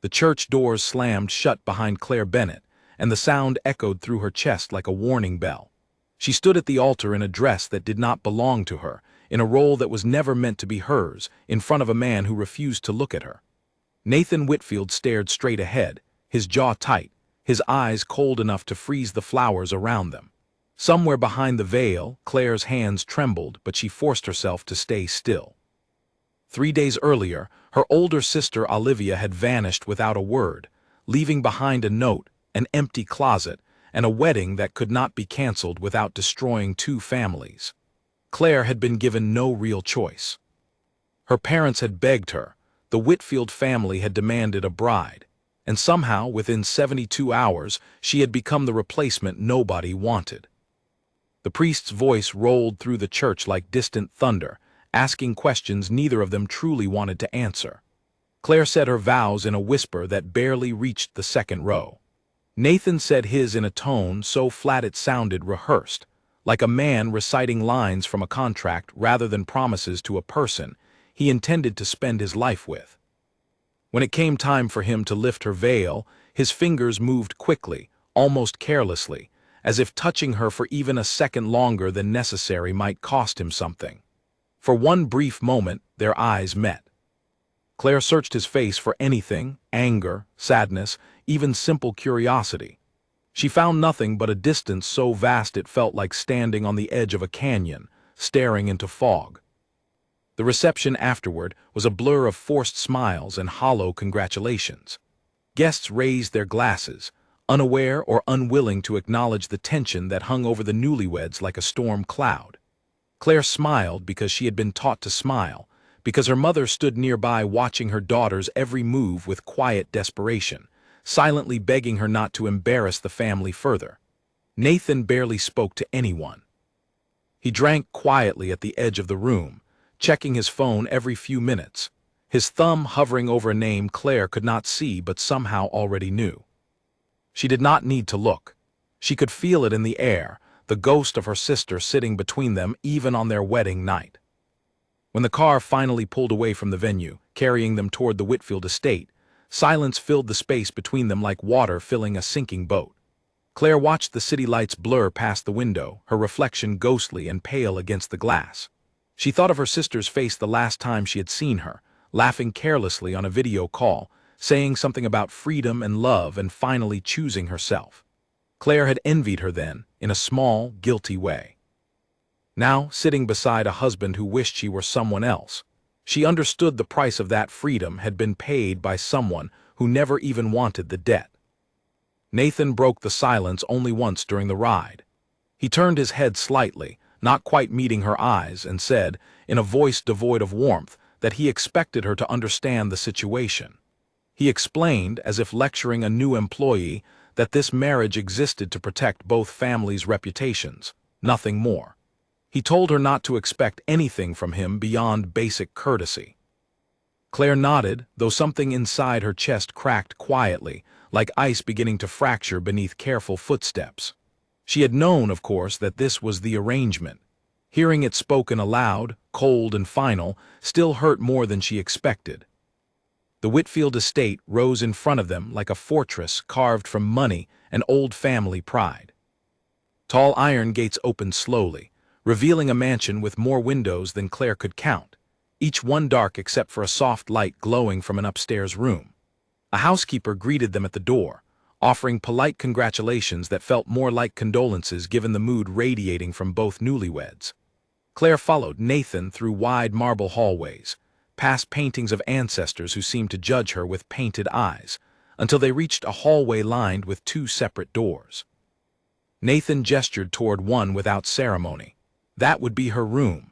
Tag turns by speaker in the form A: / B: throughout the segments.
A: The church doors slammed shut behind Claire Bennett, and the sound echoed through her chest like a warning bell. She stood at the altar in a dress that did not belong to her, in a role that was never meant to be hers, in front of a man who refused to look at her. Nathan Whitfield stared straight ahead, his jaw tight, his eyes cold enough to freeze the flowers around them. Somewhere behind the veil, Claire's hands trembled, but she forced herself to stay still. 3 days earlier, her older sister Olivia had vanished without a word, leaving behind a note, an empty closet, and a wedding that could not be canceled without destroying 2 families. Claire had been given no real choice. Her parents had begged her, the Whitfield family had demanded a bride, and somehow, within 72 hours, she had become the replacement nobody wanted. The priest's voice rolled through the church like distant thunder, asking questions neither of them truly wanted to answer. Claire said her vows in a whisper that barely reached the second row. Nathan said his in a tone so flat it sounded rehearsed, like a man reciting lines from a contract rather than promises to a person he intended to spend his life with. When it came time for him to lift her veil, his fingers moved quickly, almost carelessly, as if touching her for even a second longer than necessary might cost him something. For one brief moment, their eyes met. Claire searched his face for anything, anger, sadness, even simple curiosity. She found nothing but a distance so vast it felt like standing on the edge of a canyon, staring into fog. The reception afterward was a blur of forced smiles and hollow congratulations. Guests raised their glasses, unaware or unwilling to acknowledge the tension that hung over the newlyweds like a storm cloud. Claire smiled because she had been taught to smile, because her mother stood nearby watching her daughter's every move with quiet desperation, silently begging her not to embarrass the family further. Nathan barely spoke to anyone. He drank quietly at the edge of the room, checking his phone every few minutes, his thumb hovering over a name Claire could not see but somehow already knew. She did not need to look. She could feel it in the air, the ghost of her sister sitting between them even on their wedding night. When the car finally pulled away from the venue, carrying them toward the Whitfield estate, silence filled the space between them like water filling a sinking boat. Claire watched the city lights blur past the window, her reflection ghostly and pale against the glass. She thought of her sister's face the last time she had seen her, laughing carelessly on a video call, saying something about freedom and love and finally choosing herself. Claire had envied her then, in a small, guilty way. Now, sitting beside a husband who wished she were someone else, she understood the price of that freedom had been paid by someone who never even wanted the debt. Nathan broke the silence only once during the ride. He turned his head slightly, not quite meeting her eyes, and said, in a voice devoid of warmth, that he expected her to understand the situation. He explained, as if lecturing a new employee, that this marriage existed to protect both families' reputations, nothing more. He told her not to expect anything from him beyond basic courtesy. Claire nodded, though something inside her chest cracked quietly, like ice beginning to fracture beneath careful footsteps. She had known, of course, that this was the arrangement. Hearing it spoken aloud, cold and final, still hurt more than she expected. The Whitfield estate rose in front of them like a fortress carved from money and old family pride. Tall iron gates opened slowly, revealing a mansion with more windows than Claire could count, each one dark except for a soft light glowing from an upstairs room. A housekeeper greeted them at the door, offering polite congratulations that felt more like condolences given the mood radiating from both newlyweds. Claire followed Nathan through wide marble hallways, past paintings of ancestors who seemed to judge her with painted eyes, until they reached a hallway lined with 2 separate doors. Nathan gestured toward one without ceremony. That would be her room.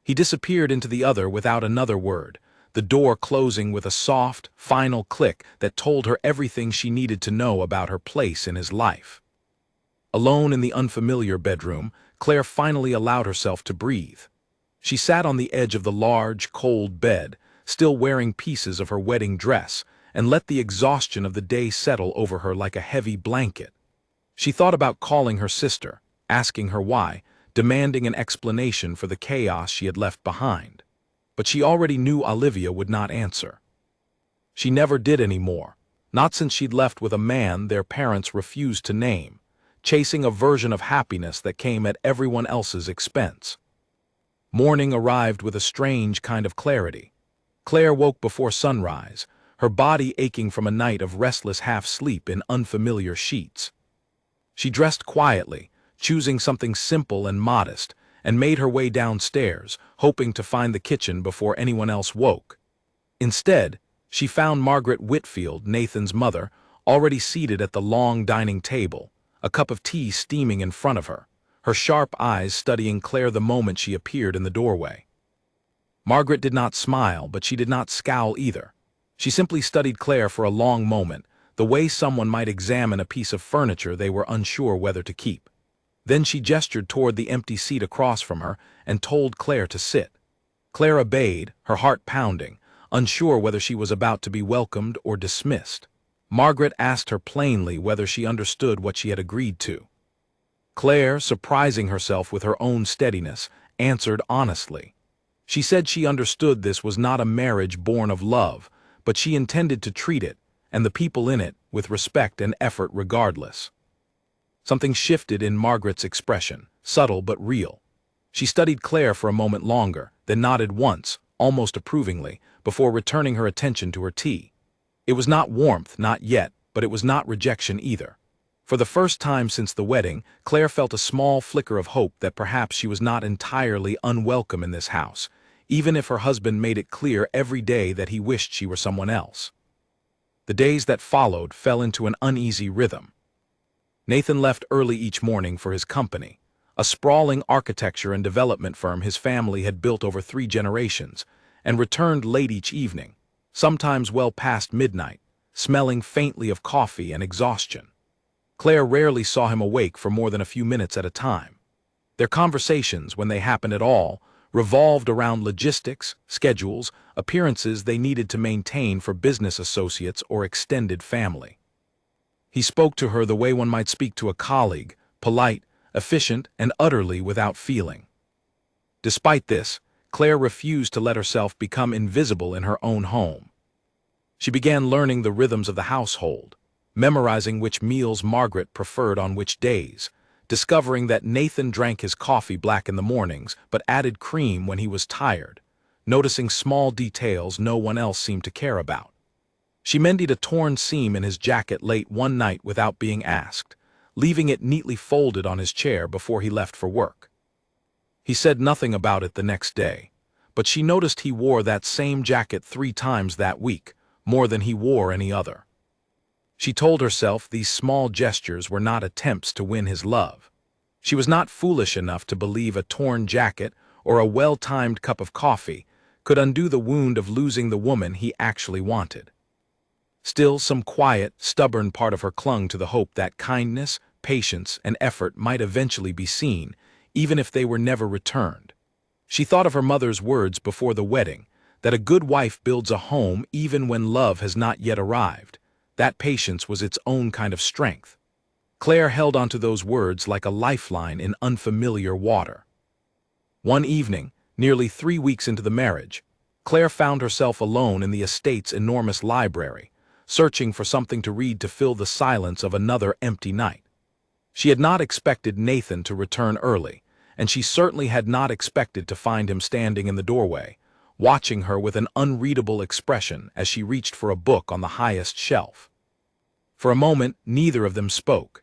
A: He disappeared into the other without another word, the door closing with a soft, final click that told her everything she needed to know about her place in his life. Alone in the unfamiliar bedroom, Claire finally allowed herself to breathe. She sat on the edge of the large, cold bed, still wearing pieces of her wedding dress, and let the exhaustion of the day settle over her like a heavy blanket. She thought about calling her sister, asking her why, demanding an explanation for the chaos she had left behind. But she already knew Olivia would not answer. She never did anymore, Not since she'd left with a man their parents refused to name, chasing a version of happiness that came at everyone else's expense. Morning arrived with a strange kind of clarity. Claire woke before sunrise, her body aching from a night of restless half-sleep in unfamiliar sheets. She dressed quietly, choosing something simple and modest, and made her way downstairs, hoping to find the kitchen before anyone else woke. Instead, she found Margaret Whitfield, Nathan's mother, already seated at the long dining table, a cup of tea steaming in front of her, her sharp eyes studying Claire the moment she appeared in the doorway. Margaret did not smile, but she did not scowl either. She simply studied Claire for a long moment, the way someone might examine a piece of furniture they were unsure whether to keep. Then she gestured toward the empty seat across from her and told Claire to sit. Claire obeyed, her heart pounding, unsure whether she was about to be welcomed or dismissed. Margaret asked her plainly whether she understood what she had agreed to. Claire, surprising herself with her own steadiness, answered honestly. She said she understood this was not a marriage born of love, but she intended to treat it, and the people in it, with respect and effort regardless. Something shifted in Margaret's expression, subtle but real. She studied Claire for a moment longer, then nodded once, almost approvingly, before returning her attention to her tea. It was not warmth, not yet, but it was not rejection either. For the first time since the wedding, Claire felt a small flicker of hope that perhaps she was not entirely unwelcome in this house, even if her husband made it clear every day that he wished she were someone else. The days that followed fell into an uneasy rhythm. Nathan left early each morning for his company, a sprawling architecture and development firm his family had built over 3 generations, and returned late each evening, sometimes well past midnight, smelling faintly of coffee and exhaustion. Claire rarely saw him awake for more than a few minutes at a time. Their conversations, when they happened at all, revolved around logistics, schedules, appearances they needed to maintain for business associates or extended family. He spoke to her the way one might speak to a colleague, polite, efficient, and utterly without feeling. Despite this, Claire refused to let herself become invisible in her own home. She began learning the rhythms of the household, memorizing which meals Margaret preferred on which days, discovering that Nathan drank his coffee black in the mornings but added cream when he was tired, noticing small details no one else seemed to care about. She mended a torn seam in his jacket late one night without being asked, leaving it neatly folded on his chair before he left for work. He said nothing about it the next day, but she noticed he wore that same jacket 3 times that week, more than he wore any other. She told herself these small gestures were not attempts to win his love. She was not foolish enough to believe a torn jacket or a well-timed cup of coffee could undo the wound of losing the woman he actually wanted. Still, some quiet, stubborn part of her clung to the hope that kindness, patience, and effort might eventually be seen, even if they were never returned. She thought of her mother's words before the wedding, that a good wife builds a home even when love has not yet arrived. That patience was its own kind of strength. Claire held onto those words like a lifeline in unfamiliar water. One evening, nearly 3 weeks into the marriage, Claire found herself alone in the estate's enormous library, searching for something to read to fill the silence of another empty night. She had not expected Nathan to return early, and she certainly had not expected to find him standing in the doorway, watching her with an unreadable expression as she reached for a book on the highest shelf. For a moment, neither of them spoke.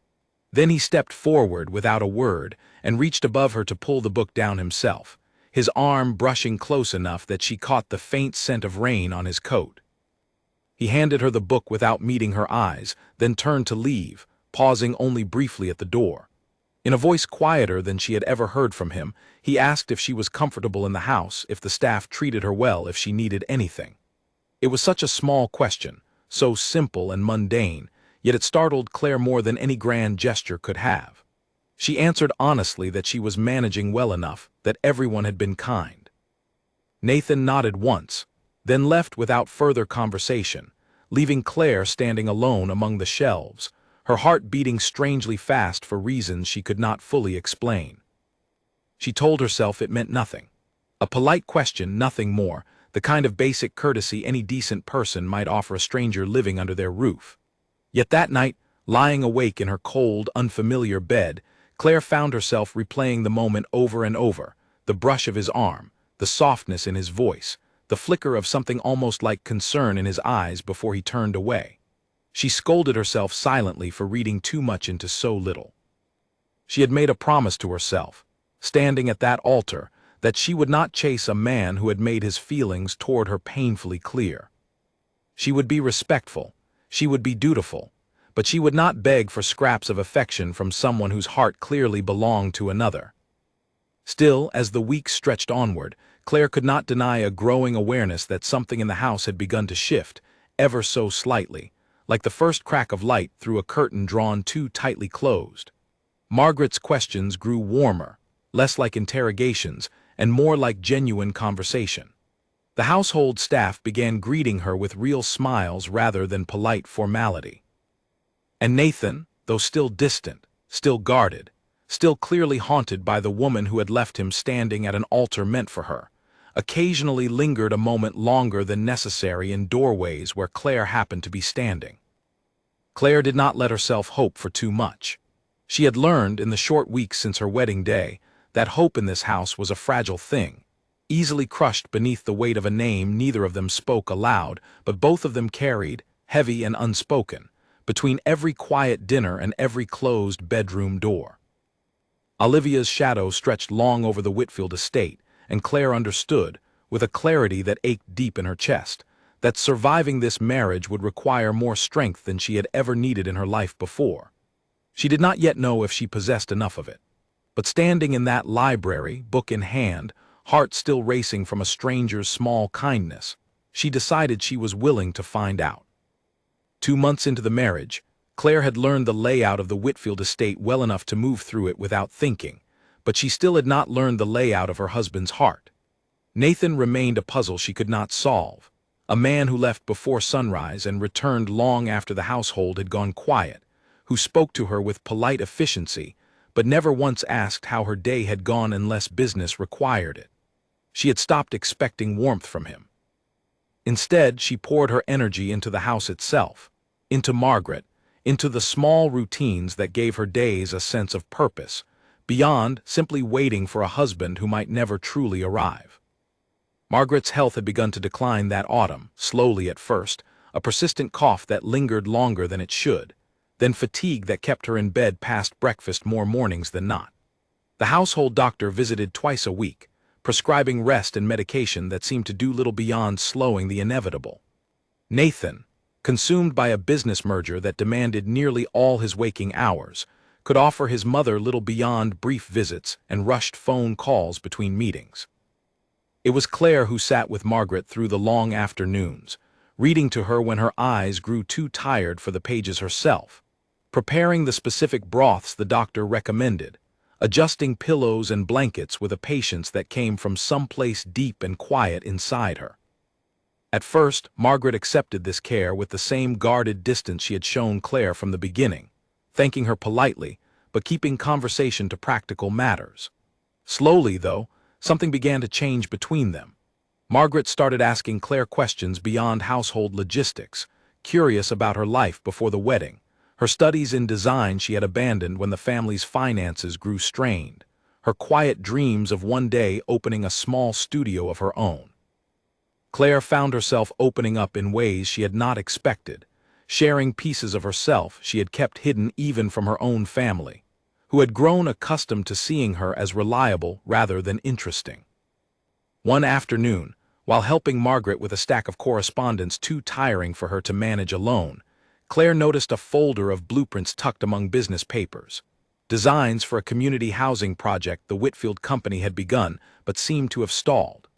A: Then he stepped forward without a word and reached above her to pull the book down himself, his arm brushing close enough that she caught the faint scent of rain on his coat. He handed her the book without meeting her eyes, then turned to leave, pausing only briefly at the door. In a voice quieter than she had ever heard from him, he asked if she was comfortable in the house, if the staff treated her well, if she needed anything. It was such a small question, so simple and mundane, yet it startled Claire more than any grand gesture could have. She answered honestly that she was managing well enough, that everyone had been kind. Nathan nodded once, then left without further conversation, leaving Claire standing alone among the shelves, her heart beating strangely fast for reasons she could not fully explain. She told herself it meant nothing. A polite question, nothing more, the kind of basic courtesy any decent person might offer a stranger living under their roof. Yet that night, lying awake in her cold, unfamiliar bed, Claire found herself replaying the moment over and over, the brush of his arm, the softness in his voice, the flicker of something almost like concern in his eyes before he turned away. She scolded herself silently for reading too much into so little. She had made a promise to herself, standing at that altar, that she would not chase a man who had made his feelings toward her painfully clear. She would be respectful, she would be dutiful, but she would not beg for scraps of affection from someone whose heart clearly belonged to another. Still, as the weeks stretched onward, Claire could not deny a growing awareness that something in the house had begun to shift, ever so slightly, like the first crack of light through a curtain drawn too tightly closed. Margaret's questions grew warmer, less like interrogations, and more like genuine conversation. The household staff began greeting her with real smiles rather than polite formality. And Nathan, though still distant, still guarded, still clearly haunted by the woman who had left him standing at an altar meant for her, occasionally lingered a moment longer than necessary in doorways where Claire happened to be standing. Claire did not let herself hope for too much. She had learned in the short weeks since her wedding day that hope in this house was a fragile thing, easily crushed beneath the weight of a name neither of them spoke aloud, but both of them carried, heavy and unspoken, between every quiet dinner and every closed bedroom door. Olivia's shadow stretched long over the Whitfield estate, and Claire understood, with a clarity that ached deep in her chest, that surviving this marriage would require more strength than she had ever needed in her life before. She did not yet know if she possessed enough of it. But standing in that library, book in hand, heart still racing from a stranger's small kindness, she decided she was willing to find out. 2 months into the marriage, Claire had learned the layout of the Whitfield estate well enough to move through it without thinking, but she still had not learned the layout of her husband's heart. Nathan remained a puzzle she could not solve, a man who left before sunrise and returned long after the household had gone quiet, who spoke to her with polite efficiency, but never once asked how her day had gone unless business required it. She had stopped expecting warmth from him. Instead, she poured her energy into the house itself, into Margaret, into the small routines that gave her days a sense of purpose, beyond simply waiting for a husband who might never truly arrive. Margaret's health had begun to decline that autumn, slowly at first, a persistent cough that lingered longer than it should, then fatigue that kept her in bed past breakfast more mornings than not. The household doctor visited twice a week, prescribing rest and medication that seemed to do little beyond slowing the inevitable. Nathan, consumed by a business merger that demanded nearly all his waking hours, could offer his mother little beyond brief visits and rushed phone calls between meetings. It was Claire who sat with Margaret through the long afternoons, reading to her when her eyes grew too tired for the pages herself, preparing the specific broths the doctor recommended, adjusting pillows and blankets with a patience that came from someplace deep and quiet inside her. At first, Margaret accepted this care with the same guarded distance she had shown Claire from the beginning, thanking her politely, but keeping conversation to practical matters. Slowly, though, something began to change between them. Margaret started asking Claire questions beyond household logistics, curious about her life before the wedding, her studies in design she had abandoned when the family's finances grew strained, her quiet dreams of one day opening a small studio of her own. Claire found herself opening up in ways she had not expected, sharing pieces of herself she had kept hidden even from her own family, who had grown accustomed to seeing her as reliable rather than interesting. One afternoon, while helping Margaret with a stack of correspondence too tiring for her to manage alone, Claire noticed a folder of blueprints tucked among business papers, designs for a community housing project the Whitfield company had begun but seemed to have stalled.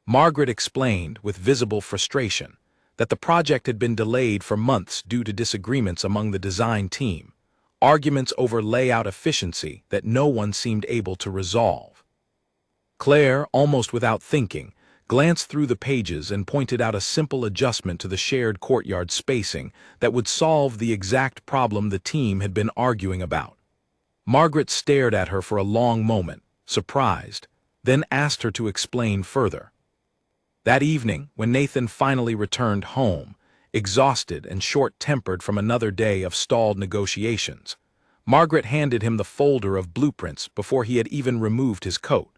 A: Margaret explained, with visible frustration, that the project had been delayed for months due to disagreements among the design team, arguments over layout efficiency that no one seemed able to resolve. Claire, almost without thinking, glanced through the pages and pointed out a simple adjustment to the shared courtyard spacing that would solve the exact problem the team had been arguing about. Margaret stared at her for a long moment, surprised, then asked her to explain further. That evening, when Nathan finally returned home, exhausted and short-tempered from another day of stalled negotiations, Margaret handed him the folder of blueprints before he had even removed his coat.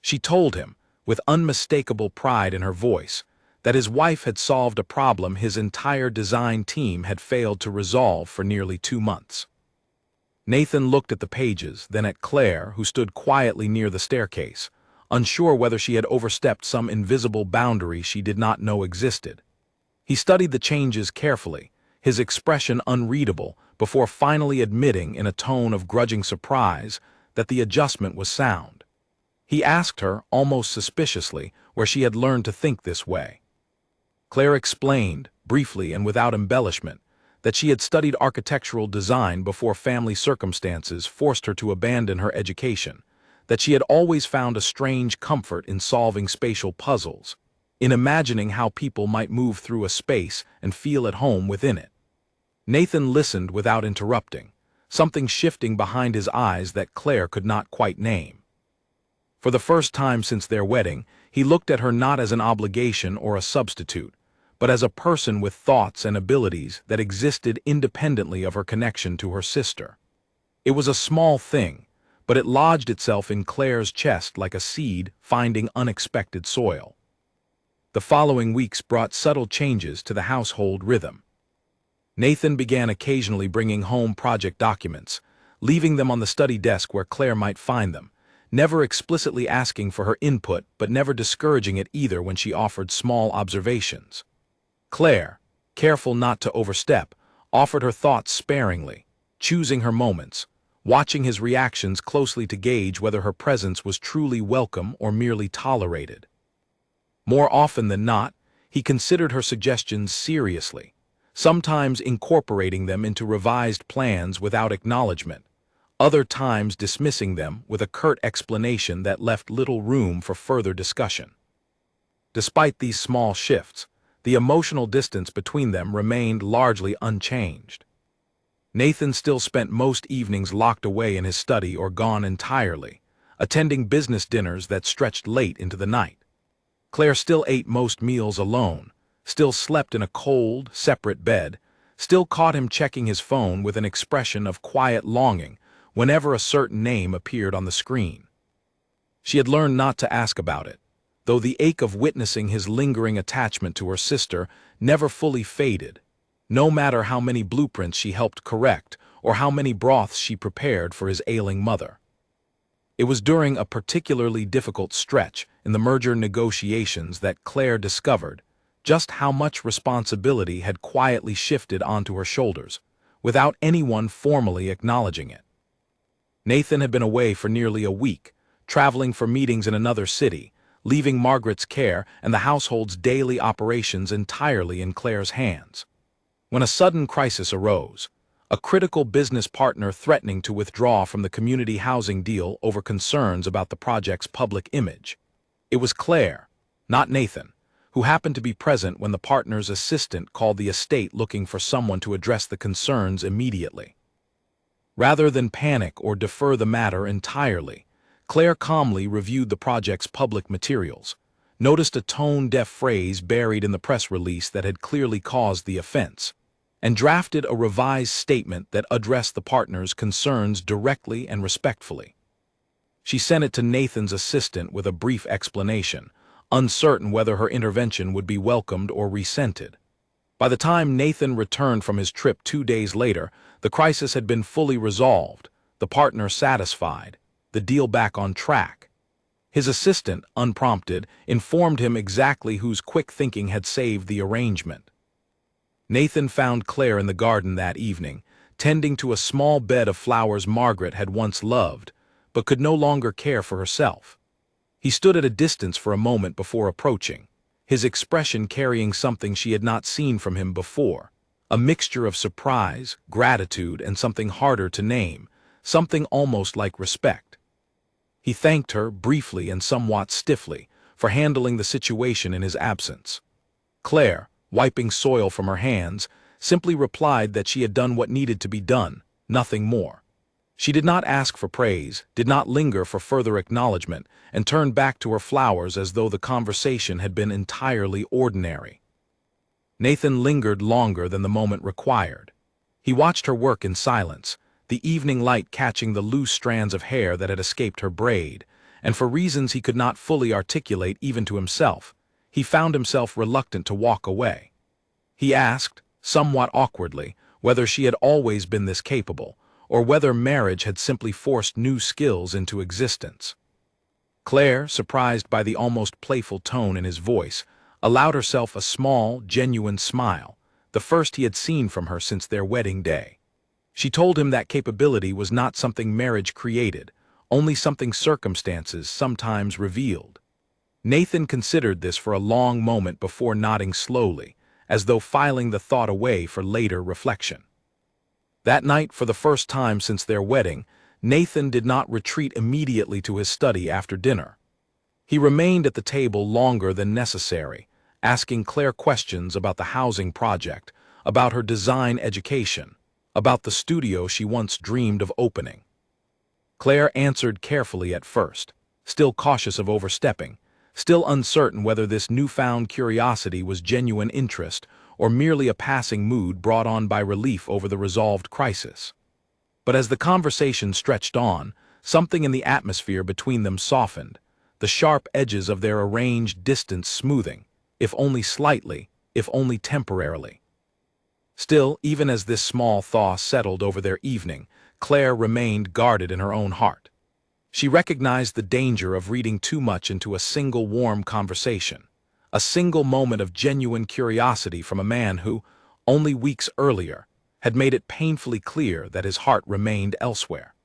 A: She told him, with unmistakable pride in her voice, that his wife had solved a problem his entire design team had failed to resolve for nearly 2 months. Nathan looked at the pages, then at Claire, who stood quietly near the staircase, unsure whether she had overstepped some invisible boundary she did not know existed. He studied the changes carefully, his expression unreadable, before finally admitting in a tone of grudging surprise that the adjustment was sound. He asked her, almost suspiciously, where she had learned to think this way. Claire explained, briefly and without embellishment, that she had studied architectural design before family circumstances forced her to abandon her education, that she had always found a strange comfort in solving spatial puzzles, in imagining how people might move through a space and feel at home within it. Nathan listened without interrupting, something shifting behind his eyes that Claire could not quite name. For the first time since their wedding, he looked at her not as an obligation or a substitute, but as a person with thoughts and abilities that existed independently of her connection to her sister. It was a small thing, but it lodged itself in Claire's chest like a seed finding unexpected soil. The following weeks brought subtle changes to the household rhythm. Nathan began occasionally bringing home project documents, leaving them on the study desk where Claire might find them, never explicitly asking for her input but never discouraging it either when she offered small observations. Claire, careful not to overstep, offered her thoughts sparingly, choosing her moments, watching his reactions closely to gauge whether her presence was truly welcome or merely tolerated. More often than not, he considered her suggestions seriously, sometimes incorporating them into revised plans without acknowledgement, other times dismissing them with a curt explanation that left little room for further discussion. Despite these small shifts, the emotional distance between them remained largely unchanged. Nathan still spent most evenings locked away in his study or gone entirely, attending business dinners that stretched late into the night. Claire still ate most meals alone, still slept in a cold, separate bed, still caught him checking his phone with an expression of quiet longing whenever a certain name appeared on the screen. She had learned not to ask about it, though the ache of witnessing his lingering attachment to her sister never fully faded, no matter how many blueprints she helped correct or how many broths she prepared for his ailing mother. It was during a particularly difficult stretch in the merger negotiations that Claire discovered just how much responsibility had quietly shifted onto her shoulders, without anyone formally acknowledging it. Nathan had been away for nearly a week, traveling for meetings in another city, leaving Margaret's care and the household's daily operations entirely in Claire's hands. When a sudden crisis arose, a critical business partner threatening to withdraw from the community housing deal over concerns about the project's public image, it was Claire, not Nathan, who happened to be present when the partner's assistant called the estate looking for someone to address the concerns immediately. Rather than panic or defer the matter entirely, Claire calmly reviewed the project's public materials, noticed a tone-deaf phrase buried in the press release that had clearly caused the offense, and drafted a revised statement that addressed the partner's concerns directly and respectfully. She sent it to Nathan's assistant with a brief explanation, uncertain whether her intervention would be welcomed or resented. By the time Nathan returned from his trip 2 days later, the crisis had been fully resolved, the partner satisfied, the deal back on track. His assistant, unprompted, informed him exactly whose quick thinking had saved the arrangement. Nathan found Claire in the garden that evening, tending to a small bed of flowers Margaret had once loved, but could no longer care for herself. He stood at a distance for a moment before approaching, his expression carrying something she had not seen from him before, a mixture of surprise, gratitude, and something harder to name, something almost like respect. He thanked her, briefly and somewhat stiffly, for handling the situation in his absence. Claire, wiping soil from her hands, simply replied that she had done what needed to be done, nothing more. She did not ask for praise, did not linger for further acknowledgement, and turned back to her flowers as though the conversation had been entirely ordinary. Nathan lingered longer than the moment required. He watched her work in silence, the evening light catching the loose strands of hair that had escaped her braid, and for reasons he could not fully articulate even to himself, he found himself reluctant to walk away. He asked, somewhat awkwardly, whether she had always been this capable, or whether marriage had simply forced new skills into existence. Claire, surprised by the almost playful tone in his voice, allowed herself a small, genuine smile, the first he had seen from her since their wedding day. She told him that capability was not something marriage created, only something circumstances sometimes revealed. Nathan considered this for a long moment before nodding slowly, as though filing the thought away for later reflection. That night, for the first time since their wedding, Nathan did not retreat immediately to his study after dinner. He remained at the table longer than necessary, asking Claire questions about the housing project, about her design education, about the studio she once dreamed of opening. Claire answered carefully at first, still cautious of overstepping, still uncertain whether this newfound curiosity was genuine interest or merely a passing mood brought on by relief over the resolved crisis. But as the conversation stretched on, something in the atmosphere between them softened, the sharp edges of their arranged distance smoothing, if only slightly, if only temporarily. Still, even as this small thaw settled over their evening, Claire remained guarded in her own heart. She recognized the danger of reading too much into a single warm conversation, a single moment of genuine curiosity from a man who, only weeks earlier, had made it painfully clear that his heart remained elsewhere.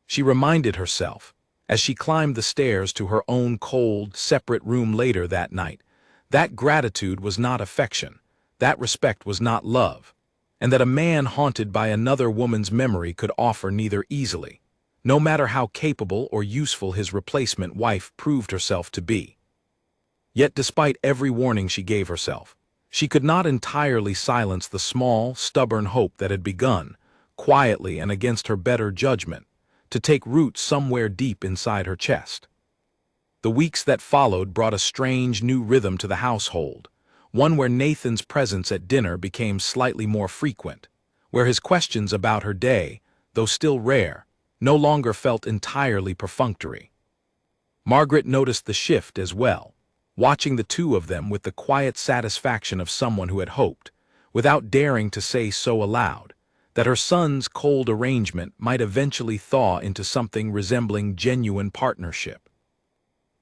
A: She reminded herself, as she climbed the stairs to her own cold, separate room later that night, that gratitude was not affection, that respect was not love, and that a man haunted by another woman's memory could offer neither easily, no matter how capable or useful his replacement wife proved herself to be. Yet despite every warning she gave herself, she could not entirely silence the small, stubborn hope that had begun, quietly and against her better judgment, to take root somewhere deep inside her chest. The weeks that followed brought a strange new rhythm to the household, one where Nathan's presence at dinner became slightly more frequent, where his questions about her day, though still rare, no longer felt entirely perfunctory. Margaret noticed the shift as well, watching the two of them with the quiet satisfaction of someone who had hoped, without daring to say so aloud, that her son's cold arrangement might eventually thaw into something resembling genuine partnership.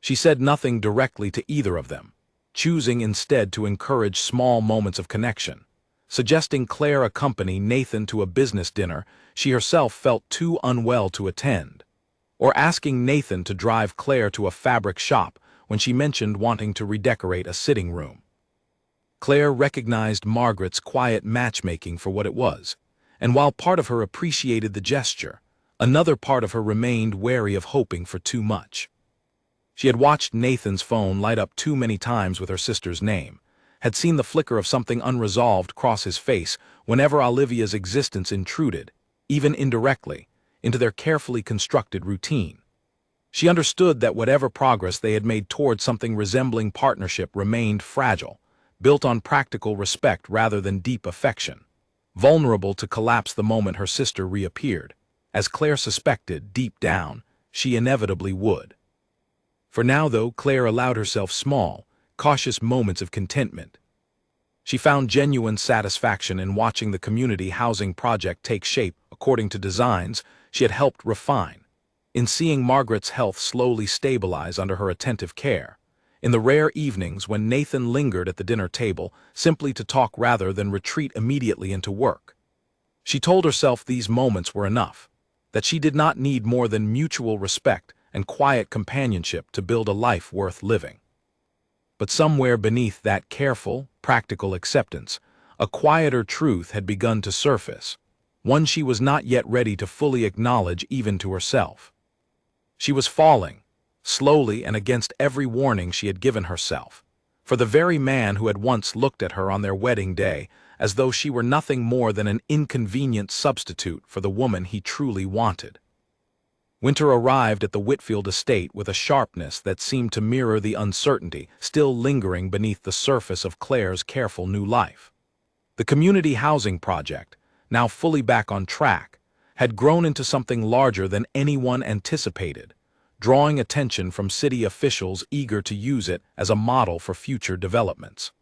A: She said nothing directly to either of them, choosing instead to encourage small moments of connection, suggesting Claire accompany Nathan to a business dinner she herself felt too unwell to attend, or asking Nathan to drive Claire to a fabric shop when she mentioned wanting to redecorate a sitting room. Claire recognized Margaret's quiet matchmaking for what it was, and while part of her appreciated the gesture, another part of her remained wary of hoping for too much. She had watched Nathan's phone light up too many times with her sister's name, had seen the flicker of something unresolved cross his face whenever Olivia's existence intruded, even indirectly, into their carefully constructed routine. She understood that whatever progress they had made toward something resembling partnership remained fragile, built on practical respect rather than deep affection, vulnerable to collapse the moment her sister reappeared, as Claire suspected, deep down, she inevitably would. For now, though, Claire allowed herself small, cautious moments of contentment. She found genuine satisfaction in watching the community housing project take shape according to designs she had helped refine, in seeing Margaret's health slowly stabilize under her attentive care, in the rare evenings when Nathan lingered at the dinner table simply to talk rather than retreat immediately into work. She told herself these moments were enough, that she did not need more than mutual respect and quiet companionship to build a life worth living. But somewhere beneath that careful, practical acceptance, a quieter truth had begun to surface, one she was not yet ready to fully acknowledge even to herself. She was falling, slowly and against every warning she had given herself, for the very man who had once looked at her on their wedding day as though she were nothing more than an inconvenient substitute for the woman he truly wanted. Winter arrived at the Whitfield estate with a sharpness that seemed to mirror the uncertainty still lingering beneath the surface of Claire's careful new life. The community housing project, now fully back on track, had grown into something larger than anyone anticipated, drawing attention from city officials eager to use it as a model for future developments.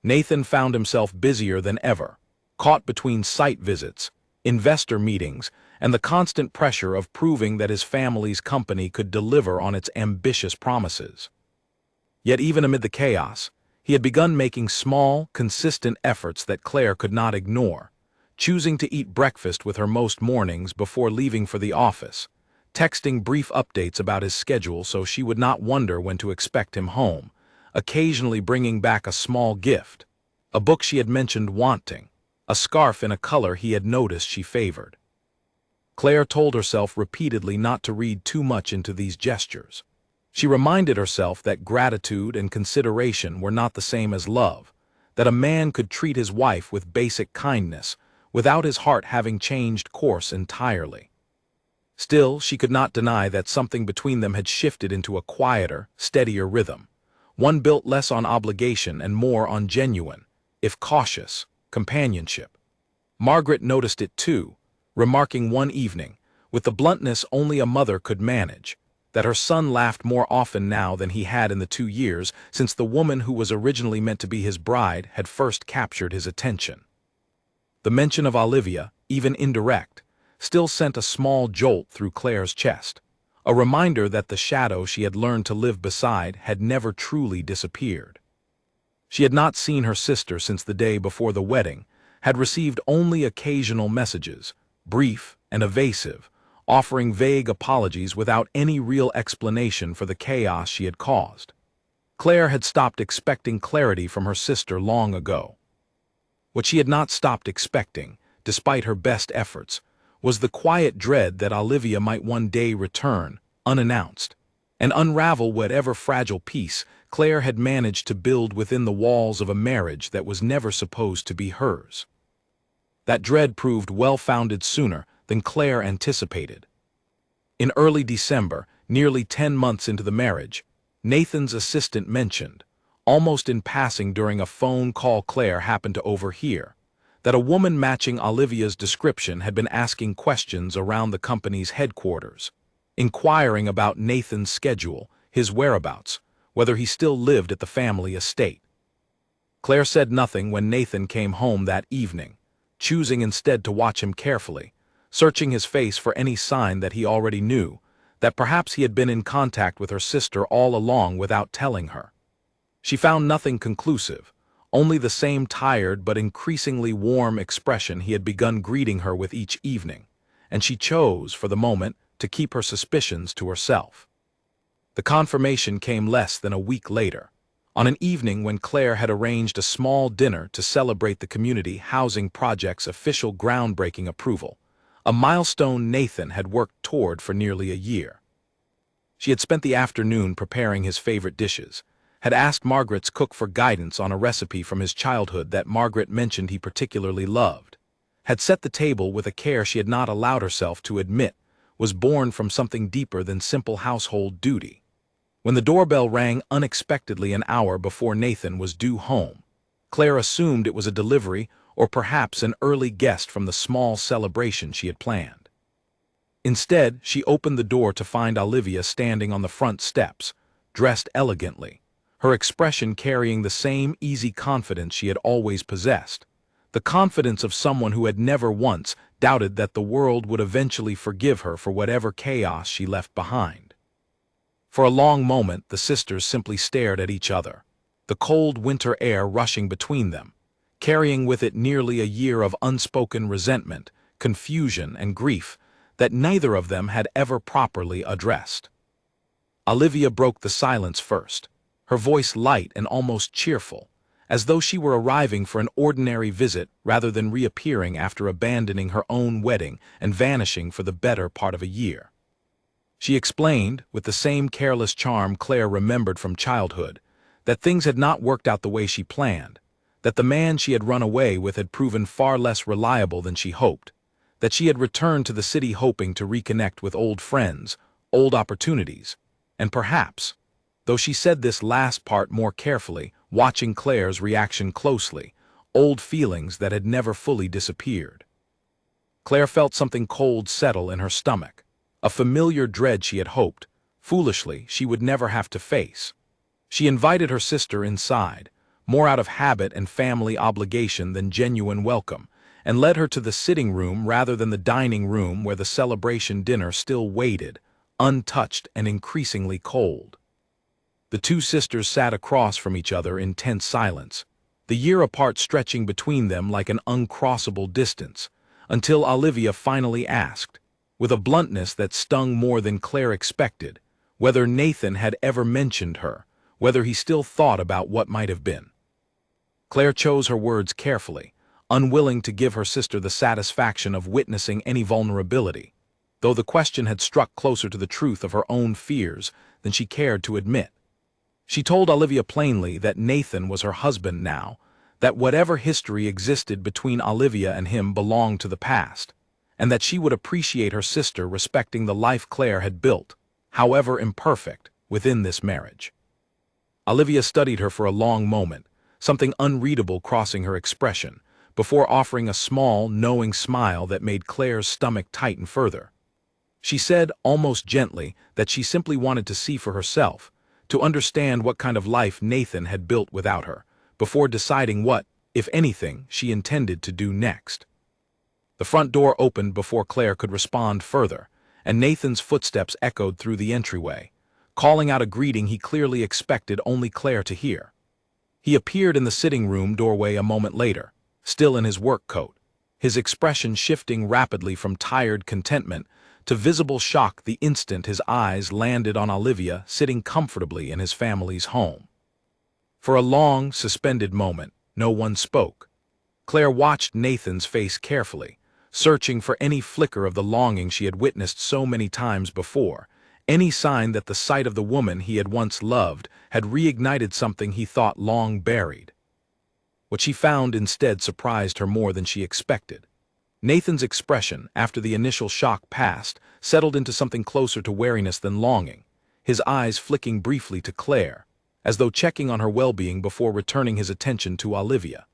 A: Nathan found himself busier than ever, caught between site visits, investor meetings, and the constant pressure of proving that his family's company could deliver on its ambitious promises. Yet even amid the chaos, he had begun making small, consistent efforts that Claire could not ignore, choosing to eat breakfast with her most mornings before leaving for the office, texting brief updates about his schedule so she would not wonder when to expect him home, occasionally bringing back a small gift, a book she had mentioned wanting, a scarf in a color he had noticed she favored. Claire told herself repeatedly not to read too much into these gestures. She reminded herself that gratitude and consideration were not the same as love, that a man could treat his wife with basic kindness without his heart having changed course entirely. Still, she could not deny that something between them had shifted into a quieter, steadier rhythm, one built less on obligation and more on genuine, if cautious, companionship. Margaret noticed it too, remarking one evening, with the bluntness only a mother could manage, that her son laughed more often now than he had in the 2 years since the woman who was originally meant to be his bride had first captured his attention. The mention of Olivia, even indirect, still sent a small jolt through Claire's chest, a reminder that the shadow she had learned to live beside had never truly disappeared. She had not seen her sister since the day before the wedding, had received only occasional messages, brief and evasive, offering vague apologies without any real explanation for the chaos she had caused. Claire had stopped expecting clarity from her sister long ago. What she had not stopped expecting, despite her best efforts, was the quiet dread that Olivia might one day return, unannounced, and unravel whatever fragile peace Claire had managed to build within the walls of a marriage that was never supposed to be hers. That dread proved well-founded sooner than Claire anticipated. In early December, nearly 10 months into the marriage, Nathan's assistant mentioned, almost in passing during a phone call Claire happened to overhear, that a woman matching Olivia's description had been asking questions around the company's headquarters, inquiring about Nathan's schedule, his whereabouts, whether he still lived at the family estate. Claire said nothing when Nathan came home that evening, choosing instead to watch him carefully, searching his face for any sign that he already knew, that perhaps he had been in contact with her sister all along without telling her. She found nothing conclusive, only the same tired but increasingly warm expression he had begun greeting her with each evening, and she chose, for the moment, to keep her suspicions to herself. The confirmation came less than a week later, on an evening when Claire had arranged a small dinner to celebrate the community housing project's official groundbreaking approval, a milestone Nathan had worked toward for nearly a year. She had spent the afternoon preparing his favorite dishes, had asked Margaret's cook for guidance on a recipe from his childhood that Margaret mentioned he particularly loved, had set the table with a care she had not allowed herself to admit was born from something deeper than simple household duty. When the doorbell rang unexpectedly an hour before Nathan was due home, Claire assumed it was a delivery or perhaps an early guest from the small celebration she had planned. Instead, she opened the door to find Olivia standing on the front steps, dressed elegantly, her expression carrying the same easy confidence she had always possessed, the confidence of someone who had never once doubted that the world would eventually forgive her for whatever chaos she left behind. For a long moment, the sisters simply stared at each other, the cold winter air rushing between them, carrying with it nearly a year of unspoken resentment, confusion, and grief that neither of them had ever properly addressed. Olivia broke the silence first, her voice light and almost cheerful, as though she were arriving for an ordinary visit rather than reappearing after abandoning her own wedding and vanishing for the better part of a year. She explained, with the same careless charm Claire remembered from childhood, that things had not worked out the way she planned, that the man she had run away with had proven far less reliable than she hoped, that she had returned to the city hoping to reconnect with old friends, old opportunities, and perhaps, though she said this last part more carefully, watching Claire's reaction closely, old feelings that had never fully disappeared. Claire felt something cold settle in her stomach, a familiar dread she had hoped, foolishly, she would never have to face. She invited her sister inside, more out of habit and family obligation than genuine welcome, and led her to the sitting room rather than the dining room where the celebration dinner still waited, untouched and increasingly cold. The two sisters sat across from each other in tense silence, the year apart stretching between them like an uncrossable distance, until Olivia finally asked, with a bluntness that stung more than Claire expected, whether Nathan had ever mentioned her, whether he still thought about what might have been. Claire chose her words carefully, unwilling to give her sister the satisfaction of witnessing any vulnerability, though the question had struck closer to the truth of her own fears than she cared to admit. She told Olivia plainly that Nathan was her husband now, that whatever history existed between Olivia and him belonged to the past, and that she would appreciate her sister respecting the life Claire had built, however imperfect, within this marriage. Olivia studied her for a long moment, something unreadable crossing her expression, before offering a small, knowing smile that made Claire's stomach tighten further. She said, almost gently, that she simply wanted to see for herself, to understand what kind of life Nathan had built without her, before deciding what, if anything, she intended to do next. The front door opened before Claire could respond further, and Nathan's footsteps echoed through the entryway, calling out a greeting he clearly expected only Claire to hear. He appeared in the sitting room doorway a moment later, still in his work coat, his expression shifting rapidly from tired contentment to visible shock the instant his eyes landed on Olivia sitting comfortably in his family's home. For a long, suspended moment, no one spoke. Claire watched Nathan's face carefully, searching for any flicker of the longing she had witnessed so many times before, any sign that the sight of the woman he had once loved had reignited something he thought long buried. What she found instead surprised her more than she expected. Nathan's expression, after the initial shock passed, settled into something closer to wariness than longing, his eyes flicking briefly to Claire, as though checking on her well-being before returning his attention to Olivia.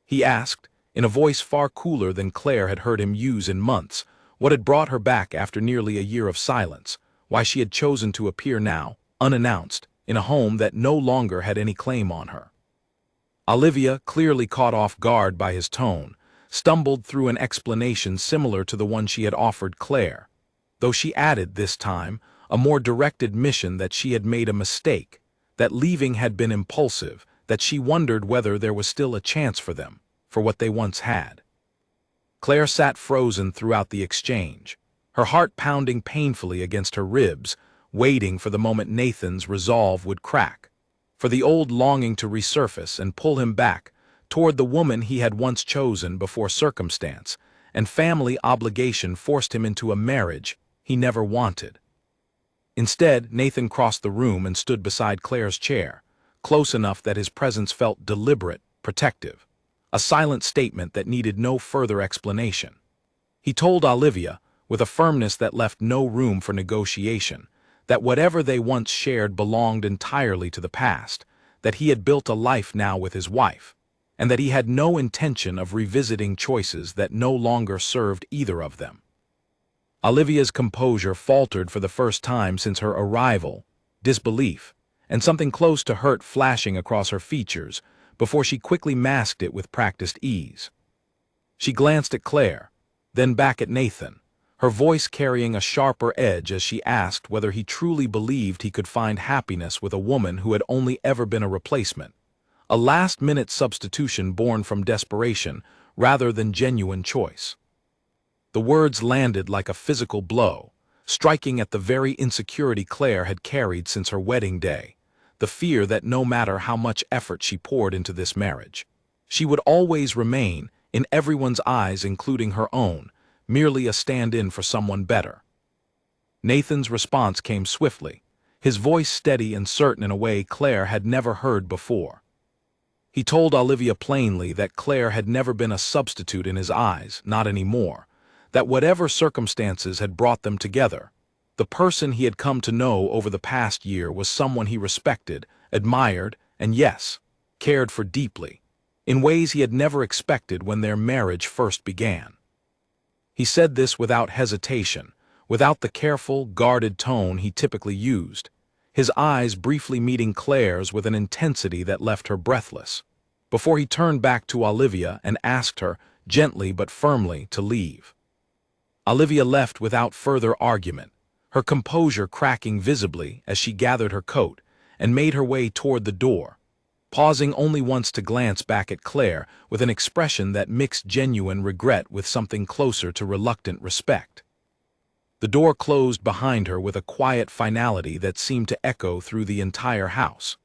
A: He asked, in a voice far cooler than Claire had heard him use in months, what had brought her back after nearly a year of silence, why she had chosen to appear now, unannounced, in a home that no longer had any claim on her. Olivia, clearly caught off guard by his tone, stumbled through an explanation similar to the one she had offered Claire, though she added this time a more direct admission that she had made a mistake, that leaving had been impulsive, that she wondered whether there was still a chance for them, for what they once had. Claire sat frozen throughout the exchange, her heart pounding painfully against her ribs, waiting for the moment Nathan's resolve would crack, for the old longing to resurface and pull him back toward the woman he had once chosen before circumstance and family obligation forced him into a marriage he never wanted. Instead, Nathan crossed the room and stood beside Claire's chair, close enough that his presence felt deliberate, protective, a silent statement that needed no further explanation. He told Olivia, with a firmness that left no room for negotiation, that whatever they once shared belonged entirely to the past, that he had built a life now with his wife, and that he had no intention of revisiting choices that no longer served either of them. Olivia's composure faltered for the first time since her arrival, disbelief, and something close to hurt flashing across her features, before she quickly masked it with practiced ease. She glanced at Claire, then back at Nathan, her voice carrying a sharper edge as she asked whether he truly believed he could find happiness with a woman who had only ever been a replacement, a last-minute substitution born from desperation rather than genuine choice. The words landed like a physical blow, striking at the very insecurity Claire had carried since her wedding day, the fear that no matter how much effort she poured into this marriage, she would always remain, in everyone's eyes including her own, merely a stand-in for someone better. Nathan's response came swiftly, his voice steady and certain in a way Claire had never heard before. He told Olivia plainly that Claire had never been a substitute in his eyes, not anymore, that whatever circumstances had brought them together, the person he had come to know over the past year was someone he respected, admired, and yes, cared for deeply, in ways he had never expected when their marriage first began. He said this without hesitation, without the careful, guarded tone he typically used, his eyes briefly meeting Claire's with an intensity that left her breathless, before he turned back to Olivia and asked her, gently but firmly, to leave. Olivia left without further argument, her composure cracking visibly as she gathered her coat and made her way toward the door, pausing only once to glance back at Claire with an expression that mixed genuine regret with something closer to reluctant respect. The door closed behind her with a quiet finality that seemed to echo through the entire house,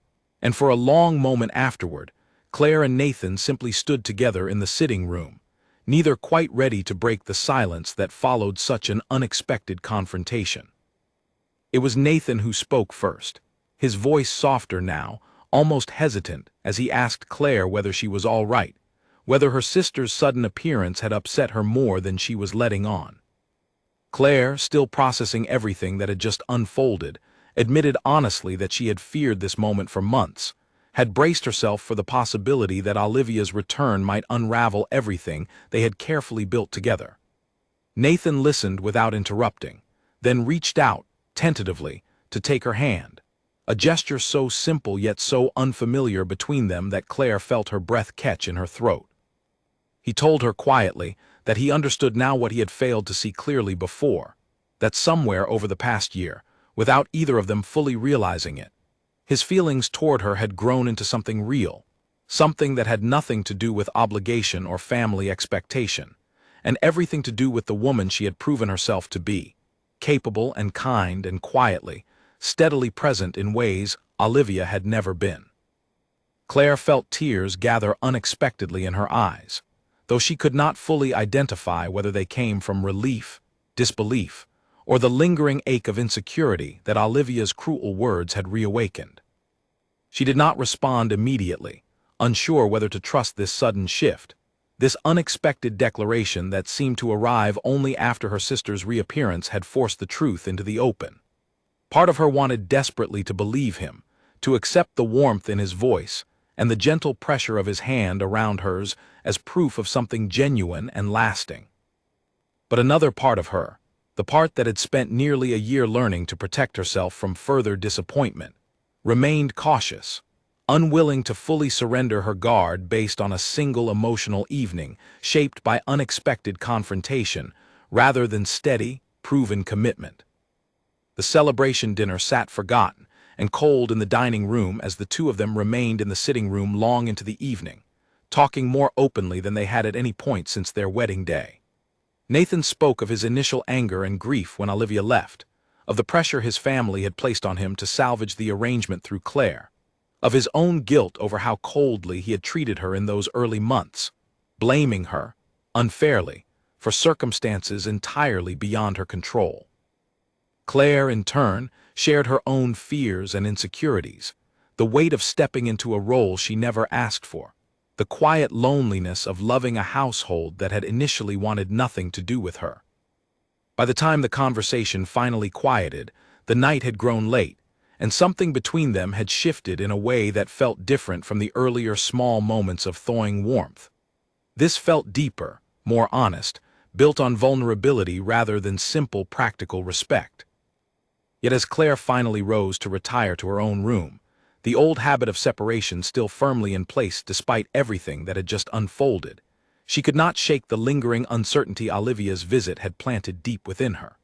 A: and for a long moment afterward, Claire and Nathan simply stood together in the sitting room, neither quite ready to break the silence that followed such an unexpected confrontation. It was Nathan who spoke first, his voice softer now, almost hesitant, as he asked Claire whether she was all right, whether her sister's sudden appearance had upset her more than she was letting on. Claire, still processing everything that had just unfolded, admitted honestly that she had feared this moment for months, had braced herself for the possibility that Olivia's return might unravel everything they had carefully built together. Nathan listened without interrupting, then reached out, tentatively, to take her hand, a gesture so simple yet so unfamiliar between them that Claire felt her breath catch in her throat. He told her quietly that he understood now what he had failed to see clearly before, that somewhere over the past year, without either of them fully realizing it, his feelings toward her had grown into something real, something that had nothing to do with obligation or family expectation, and everything to do with the woman she had proven herself to be, capable and kind and quietly, steadily present in ways Olivia had never been. Claire felt tears gather unexpectedly in her eyes, though she could not fully identify whether they came from relief, disbelief, or the lingering ache of insecurity that Olivia's cruel words had reawakened. She did not respond immediately, unsure whether to trust this sudden shift, this unexpected declaration that seemed to arrive only after her sister's reappearance had forced the truth into the open. Part of her wanted desperately to believe him, to accept the warmth in his voice and the gentle pressure of his hand around hers as proof of something genuine and lasting. But another part of her, the part that had spent nearly a year learning to protect herself from further disappointment, remained cautious, unwilling to fully surrender her guard based on a single emotional evening shaped by unexpected confrontation rather than steady, proven commitment. The celebration dinner sat forgotten and cold in the dining room as the two of them remained in the sitting room long into the evening, talking more openly than they had at any point since their wedding day. Nathan spoke of his initial anger and grief when Olivia left, of the pressure his family had placed on him to salvage the arrangement through Claire, of his own guilt over how coldly he had treated her in those early months, blaming her, unfairly, for circumstances entirely beyond her control. Claire, in turn, shared her own fears and insecurities, the weight of stepping into a role she never asked for, the quiet loneliness of loving a household that had initially wanted nothing to do with her. By the time the conversation finally quieted, the night had grown late, and something between them had shifted in a way that felt different from the earlier small moments of thawing warmth. This felt deeper, more honest, built on vulnerability rather than simple practical respect. Yet as Claire finally rose to retire to her own room, the old habit of separation still firmly in place despite everything that had just unfolded, she could not shake the lingering uncertainty Olivia's visit had planted deep within her.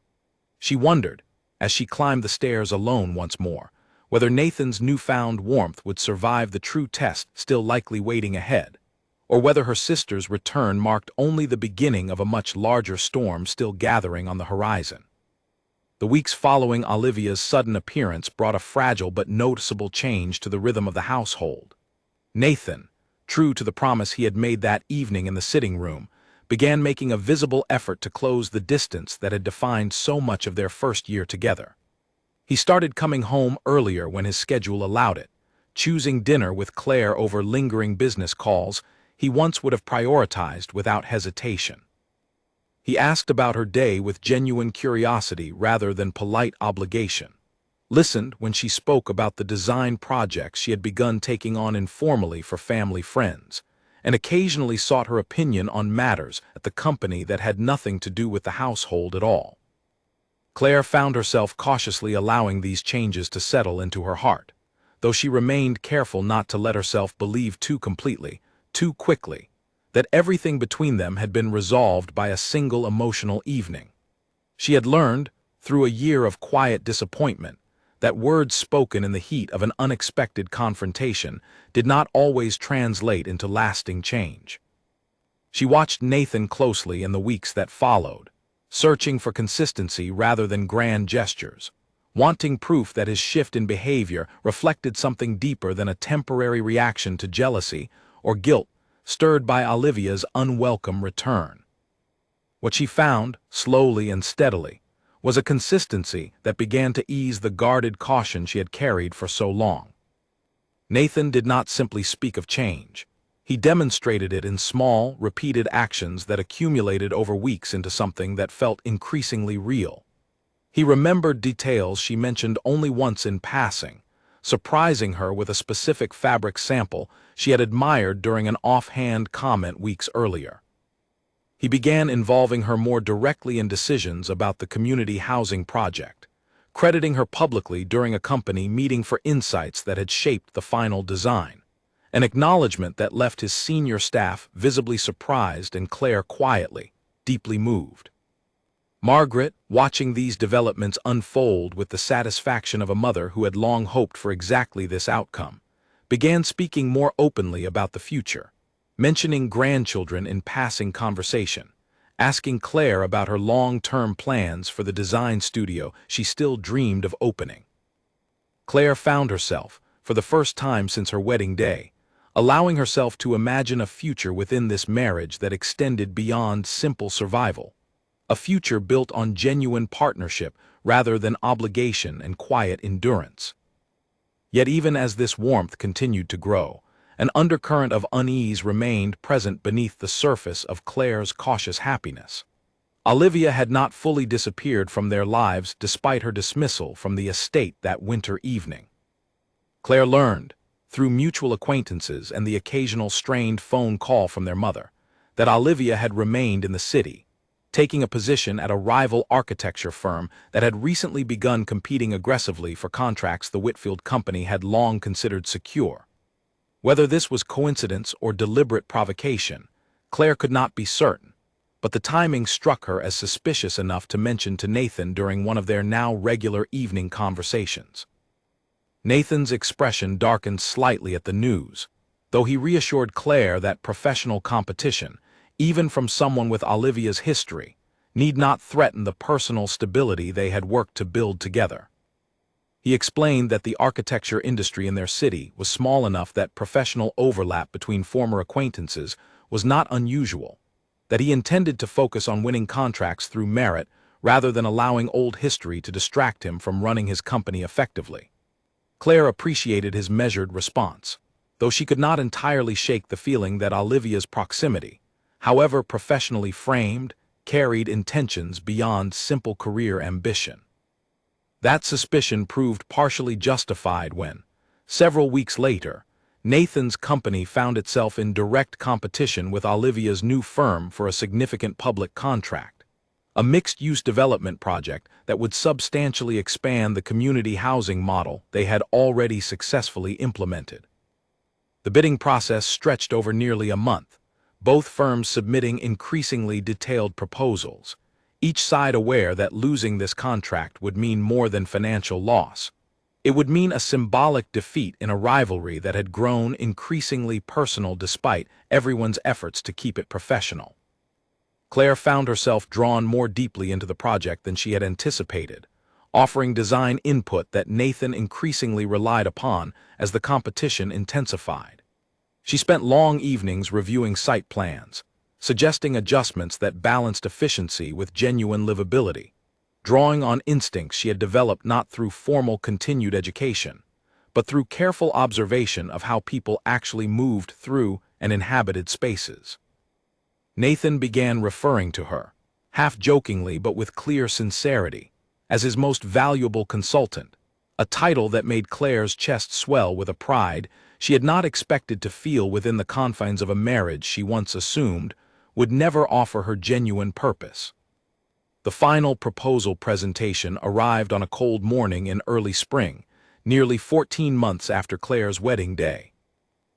A: She wondered, as she climbed the stairs alone once more, whether Nathan's newfound warmth would survive the true test still likely waiting ahead, or whether her sister's return marked only the beginning of a much larger storm still gathering on the horizon. The weeks following Olivia's sudden appearance brought a fragile but noticeable change to the rhythm of the household. Nathan, true to the promise he had made that evening in the sitting room, began making a visible effort to close the distance that had defined so much of their first year together. He started coming home earlier when his schedule allowed it, choosing dinner with Claire over lingering business calls he once would have prioritized without hesitation. He asked about her day with genuine curiosity rather than polite obligation, listened when she spoke about the design projects she had begun taking on informally for family friends, and occasionally sought her opinion on matters at the company that had nothing to do with the household at all. Claire found herself cautiously allowing these changes to settle into her heart, though she remained careful not to let herself believe too completely, too quickly, that everything between them had been resolved by a single emotional evening. She had learned, through a year of quiet disappointment, that words spoken in the heat of an unexpected confrontation did not always translate into lasting change. She watched Nathan closely in the weeks that followed, searching for consistency rather than grand gestures, wanting proof that his shift in behavior reflected something deeper than a temporary reaction to jealousy or guilt stirred by Olivia's unwelcome return. What she found, slowly and steadily, was a consistency that began to ease the guarded caution she had carried for so long. Nathan did not simply speak of change. He demonstrated it in small, repeated actions that accumulated over weeks into something that felt increasingly real. He remembered details she mentioned only once in passing, surprising her with a specific fabric sample she had admired during an offhand comment weeks earlier. He began involving her more directly in decisions about the community housing project, crediting her publicly during a company meeting for insights that had shaped the final design, an acknowledgement that left his senior staff visibly surprised and Claire quietly, deeply moved. Margaret, watching these developments unfold with the satisfaction of a mother who had long hoped for exactly this outcome, began speaking more openly about the future, mentioning grandchildren in passing conversation, asking Claire about her long-term plans for the design studio she still dreamed of opening. Claire found herself, for the first time since her wedding day, allowing herself to imagine a future within this marriage that extended beyond simple survival, a future built on genuine partnership rather than obligation and quiet endurance. Yet even as this warmth continued to grow, an undercurrent of unease remained present beneath the surface of Claire's cautious happiness. Olivia had not fully disappeared from their lives despite her dismissal from the estate that winter evening. Claire learned, through mutual acquaintances and the occasional strained phone call from their mother, that Olivia had remained in the city, taking a position at a rival architecture firm that had recently begun competing aggressively for contracts the Whitfield Company had long considered secure. Whether this was coincidence or deliberate provocation, Claire could not be certain, but the timing struck her as suspicious enough to mention to Nathan during one of their now regular evening conversations. Nathan's expression darkened slightly at the news, though he reassured Claire that professional competition, even from someone with Olivia's history, need not threaten the personal stability they had worked to build together. He explained that the architecture industry in their city was small enough that professional overlap between former acquaintances was not unusual, that he intended to focus on winning contracts through merit rather than allowing old history to distract him from running his company effectively. Claire appreciated his measured response, though she could not entirely shake the feeling that Olivia's proximity, however professionally framed, carried intentions beyond simple career ambition. That suspicion proved partially justified when, several weeks later, Nathan's company found itself in direct competition with Olivia's new firm for a significant public contract, a mixed-use development project that would substantially expand the community housing model they had already successfully implemented. The bidding process stretched over nearly a month, both firms submitting increasingly detailed proposals, each side aware that losing this contract would mean more than financial loss. It would mean a symbolic defeat in a rivalry that had grown increasingly personal despite everyone's efforts to keep it professional. Claire found herself drawn more deeply into the project than she had anticipated, offering design input that Nathan increasingly relied upon as the competition intensified. She spent long evenings reviewing site plans, suggesting adjustments that balanced efficiency with genuine livability, drawing on instincts she had developed not through formal continued education, but through careful observation of how people actually moved through and inhabited spaces. Nathan began referring to her, half-jokingly but with clear sincerity, as his most valuable consultant, a title that made Claire's chest swell with a pride she had not expected to feel within the confines of a marriage she once assumed would never offer her genuine purpose. The final proposal presentation arrived on a cold morning in early spring, nearly 14 months after Claire's wedding day.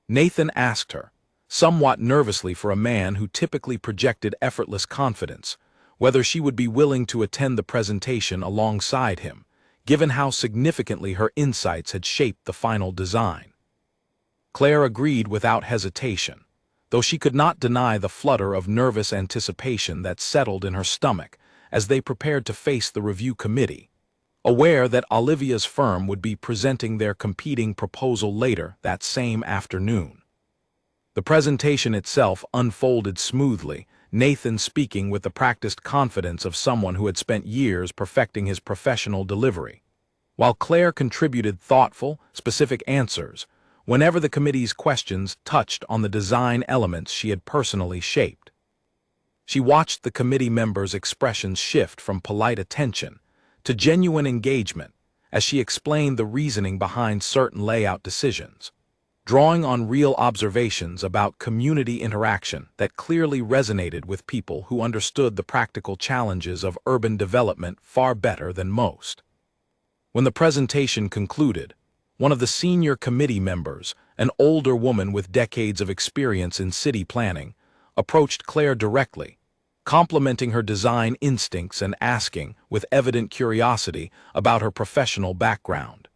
A: Nathan asked her, somewhat nervously for a man who typically projected effortless confidence, whether she would be willing to attend the presentation alongside him, given how significantly her insights had shaped the final design. Claire agreed without hesitation, though she could not deny the flutter of nervous anticipation that settled in her stomach as they prepared to face the review committee, aware that Olivia's firm would be presenting their competing proposal later that same afternoon. The presentation itself unfolded smoothly, Nathan speaking with the practiced confidence of someone who had spent years perfecting his professional delivery, while Claire contributed thoughtful, specific answers whenever the committee's questions touched on the design elements she had personally shaped. She watched the committee members' expressions shift from polite attention to genuine engagement as she explained the reasoning behind certain layout decisions, drawing on real observations about community interaction that clearly resonated with people who understood the practical challenges of urban development far better than most. When the presentation concluded, one of the senior committee members, an older woman with decades of experience in city planning, approached Claire directly, complimenting her design instincts and asking, with evident curiosity, about her professional background.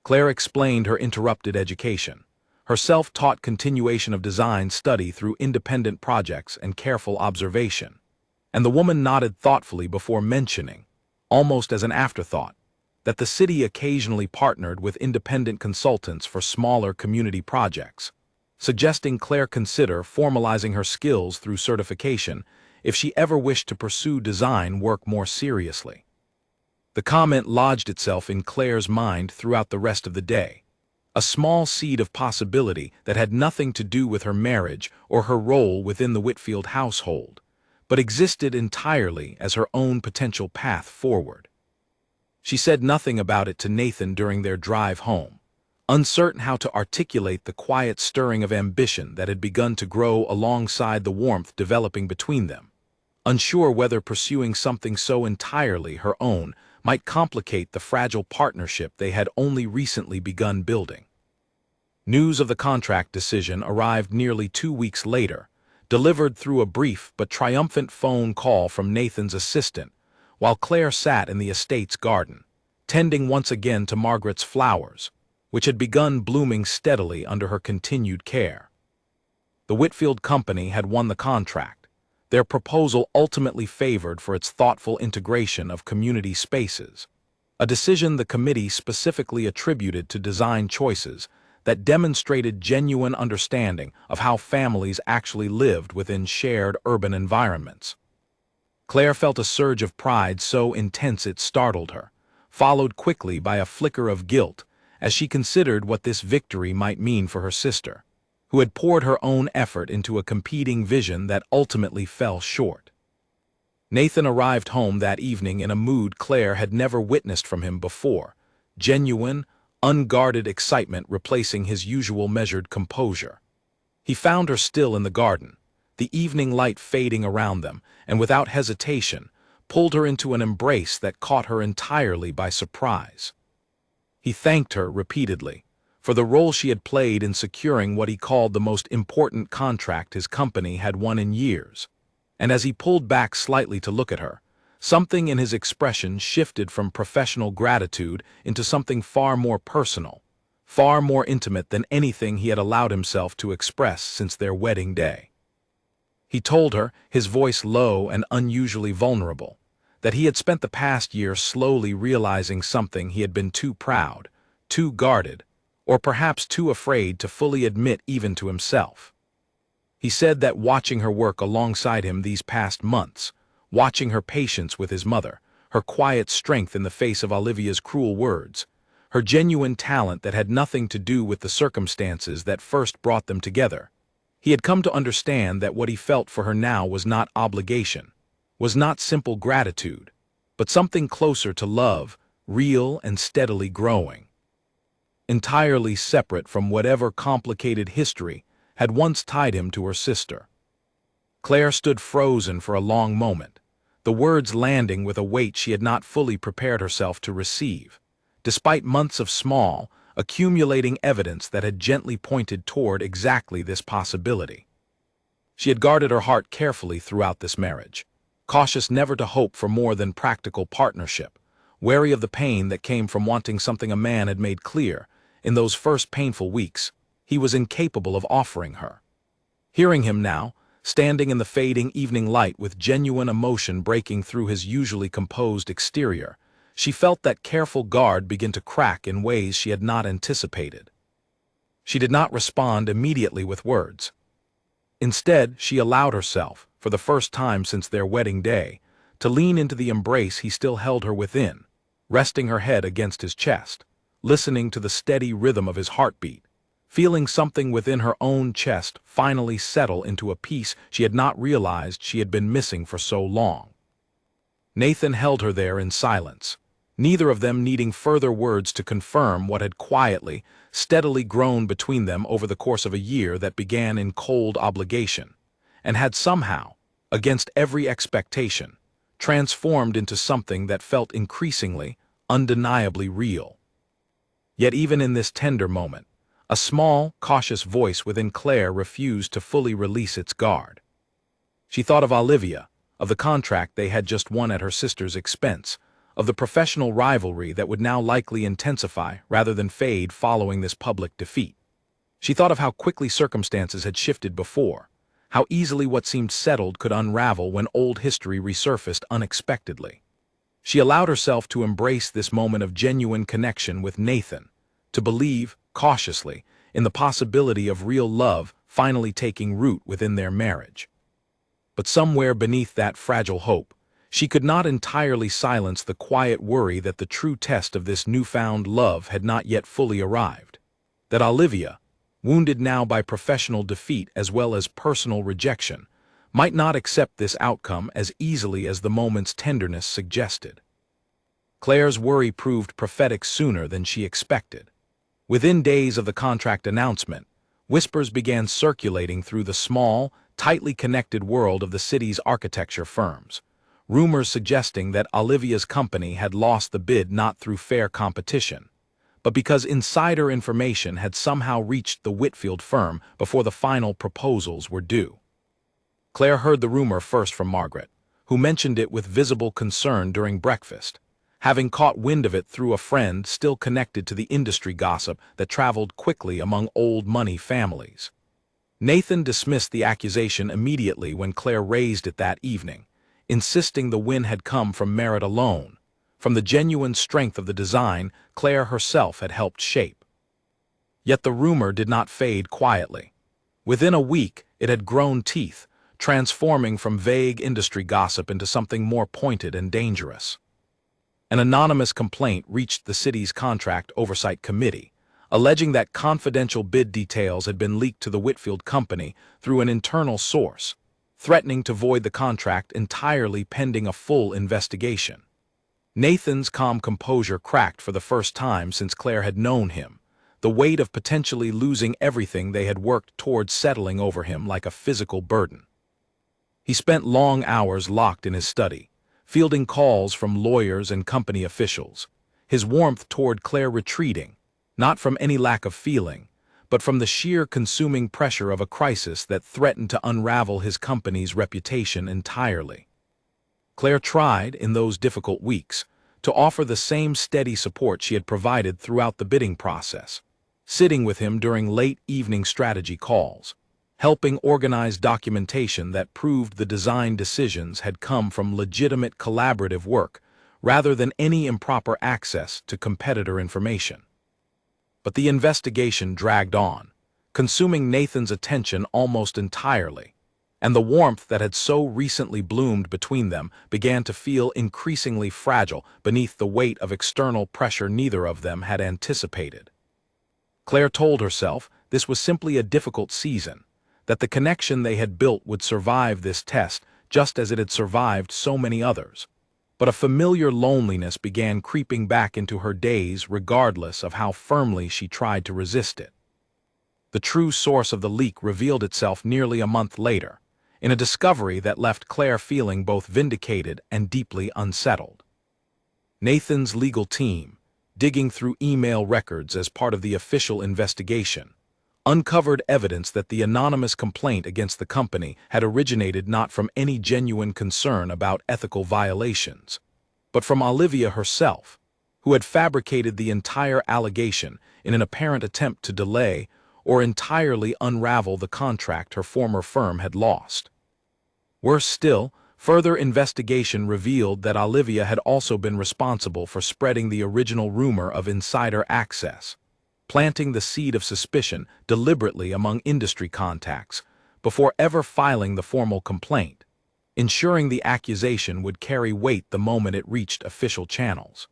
A: Claire explained her interrupted education, her self-taught continuation of design study through independent projects and careful observation, and the woman nodded thoughtfully before mentioning, almost as an afterthought, that the city occasionally partnered with independent consultants for smaller community projects, suggesting Claire consider formalizing her skills through certification if she ever wished to pursue design work more seriously. The comment lodged itself in Claire's mind throughout the rest of the day, a small seed of possibility that had nothing to do with her marriage or her role within the Whitfield household, but existed entirely as her own potential path forward. She said nothing about it to Nathan during their drive home, uncertain how to articulate the quiet stirring of ambition that had begun to grow alongside the warmth developing between them, unsure whether pursuing something so entirely her own might complicate the fragile partnership they had only recently begun building. News of the contract decision arrived nearly 2 weeks later, delivered through a brief but triumphant phone call from Nathan's assistant, while Claire sat in the estate's garden, tending once again to Margaret's flowers, which had begun blooming steadily under her continued care. The Whitfield Company had won the contract, their proposal ultimately favored for its thoughtful integration of community spaces, a decision the committee specifically attributed to design choices that demonstrated genuine understanding of how families actually lived within shared urban environments. Claire felt a surge of pride so intense it startled her, followed quickly by a flicker of guilt as she considered what this victory might mean for her sister, who had poured her own effort into a competing vision that ultimately fell short. Nathan arrived home that evening in a mood Claire had never witnessed from him before, genuine, unguarded excitement replacing his usual measured composure. He found her still in the garden, the evening light fading around them, and without hesitation, pulled her into an embrace that caught her entirely by surprise. He thanked her repeatedly for the role she had played in securing what he called the most important contract his company had won in years, and as he pulled back slightly to look at her, something in his expression shifted from professional gratitude into something far more personal, far more intimate than anything he had allowed himself to express since their wedding day. He told her, his voice low and unusually vulnerable, that he had spent the past year slowly realizing something he had been too proud, too guarded, or perhaps too afraid to fully admit even to himself. He said that watching her work alongside him these past months, watching her patience with his mother, her quiet strength in the face of Olivia's cruel words, her genuine talent that had nothing to do with the circumstances that first brought them together. He had come to understand that what he felt for her now was not obligation, was not simple gratitude, but something closer to love, real and steadily growing. Entirely separate from whatever complicated history had once tied him to her sister. Claire stood frozen for a long moment, the words landing with a weight she had not fully prepared herself to receive, despite months of small, accumulating evidence that had gently pointed toward exactly this possibility. She had guarded her heart carefully throughout this marriage, cautious never to hope for more than practical partnership, wary of the pain that came from wanting something a man had made clear, in those first painful weeks, he was incapable of offering her. Hearing him now, standing in the fading evening light with genuine emotion breaking through his usually composed exterior, she felt that careful guard begin to crack in ways she had not anticipated. She did not respond immediately with words. Instead, she allowed herself, for the first time since their wedding day, to lean into the embrace he still held her within, resting her head against his chest, listening to the steady rhythm of his heartbeat, feeling something within her own chest finally settle into a peace she had not realized she had been missing for so long. Nathan held her there in silence, neither of them needing further words to confirm what had quietly, steadily grown between them over the course of a year that began in cold obligation, and had somehow, against every expectation, transformed into something that felt increasingly, undeniably real. Yet even in this tender moment, a small, cautious voice within Claire refused to fully release its guard. She thought of Olivia, of the contract they had just won at her sister's expense, of the professional rivalry that would now likely intensify rather than fade following this public defeat. She thought of how quickly circumstances had shifted before, how easily what seemed settled could unravel when old history resurfaced unexpectedly. She allowed herself to embrace this moment of genuine connection with Nathan, to believe, cautiously, in the possibility of real love finally taking root within their marriage. But somewhere beneath that fragile hope, she could not entirely silence the quiet worry that the true test of this newfound love had not yet fully arrived. That Olivia, wounded now by professional defeat as well as personal rejection, might not accept this outcome as easily as the moment's tenderness suggested. Claire's worry proved prophetic sooner than she expected. Within days of the contract announcement, whispers began circulating through the small, tightly connected world of the city's architecture firms, rumors suggesting that Olivia's company had lost the bid not through fair competition, but because insider information had somehow reached the Whitfield firm before the final proposals were due. Claire heard the rumor first from Margaret, who mentioned it with visible concern during breakfast, having caught wind of it through a friend still connected to the industry gossip that traveled quickly among old money families. Nathan dismissed the accusation immediately when Claire raised it that evening, insisting the win had come from merit alone, from the genuine strength of the design Claire herself had helped shape. Yet the rumor did not fade quietly. Within a week, it had grown teeth, transforming from vague industry gossip into something more pointed and dangerous. An anonymous complaint reached the city's contract oversight committee, alleging that confidential bid details had been leaked to the Whitfield company through an internal source, threatening to void the contract entirely pending a full investigation. Nathan's calm composure cracked for the first time since Claire had known him, the weight of potentially losing everything they had worked towards settling over him like a physical burden. He spent long hours locked in his study, fielding calls from lawyers and company officials, his warmth toward Claire retreating, not from any lack of feeling, but from the sheer consuming pressure of a crisis that threatened to unravel his company's reputation entirely. Claire tried, in those difficult weeks, to offer the same steady support she had provided throughout the bidding process, sitting with him during late evening strategy calls, helping organize documentation that proved the design decisions had come from legitimate collaborative work rather than any improper access to competitor information. But the investigation dragged on, consuming Nathan's attention almost entirely, and the warmth that had so recently bloomed between them began to feel increasingly fragile beneath the weight of external pressure neither of them had anticipated. Claire told herself this was simply a difficult season, that the connection they had built would survive this test just as it had survived so many others. But a familiar loneliness began creeping back into her days regardless of how firmly she tried to resist it. The true source of the leak revealed itself nearly a month later, in a discovery that left Claire feeling both vindicated and deeply unsettled. Nathan's legal team, digging through email records as part of the official investigation, uncovered evidence that the anonymous complaint against the company had originated not from any genuine concern about ethical violations, but from Olivia herself, who had fabricated the entire allegation in an apparent attempt to delay or entirely unravel the contract her former firm had lost. Worse still, further investigation revealed that Olivia had also been responsible for spreading the original rumor of insider access, planting the seed of suspicion deliberately among industry contacts before ever filing the formal complaint, ensuring the accusation would carry weight the moment it reached official channels.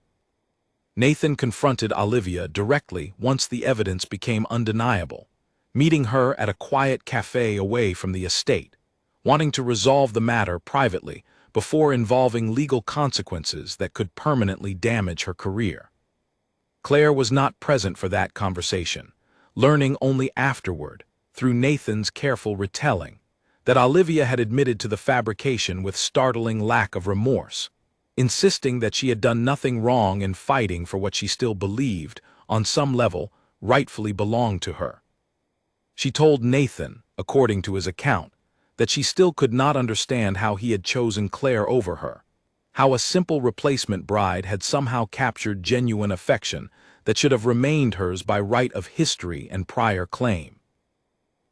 A: Nathan confronted Olivia directly once the evidence became undeniable, meeting her at a quiet cafe away from the estate, wanting to resolve the matter privately before involving legal consequences that could permanently damage her career. Claire was not present for that conversation, learning only afterward, through Nathan's careful retelling, that Olivia had admitted to the fabrication with startling lack of remorse, insisting that she had done nothing wrong in fighting for what she still believed, on some level, rightfully belonged to her. She told Nathan, according to his account, that she still could not understand how he had chosen Claire over her, how a simple replacement bride had somehow captured genuine affection that should have remained hers by right of history and prior claim.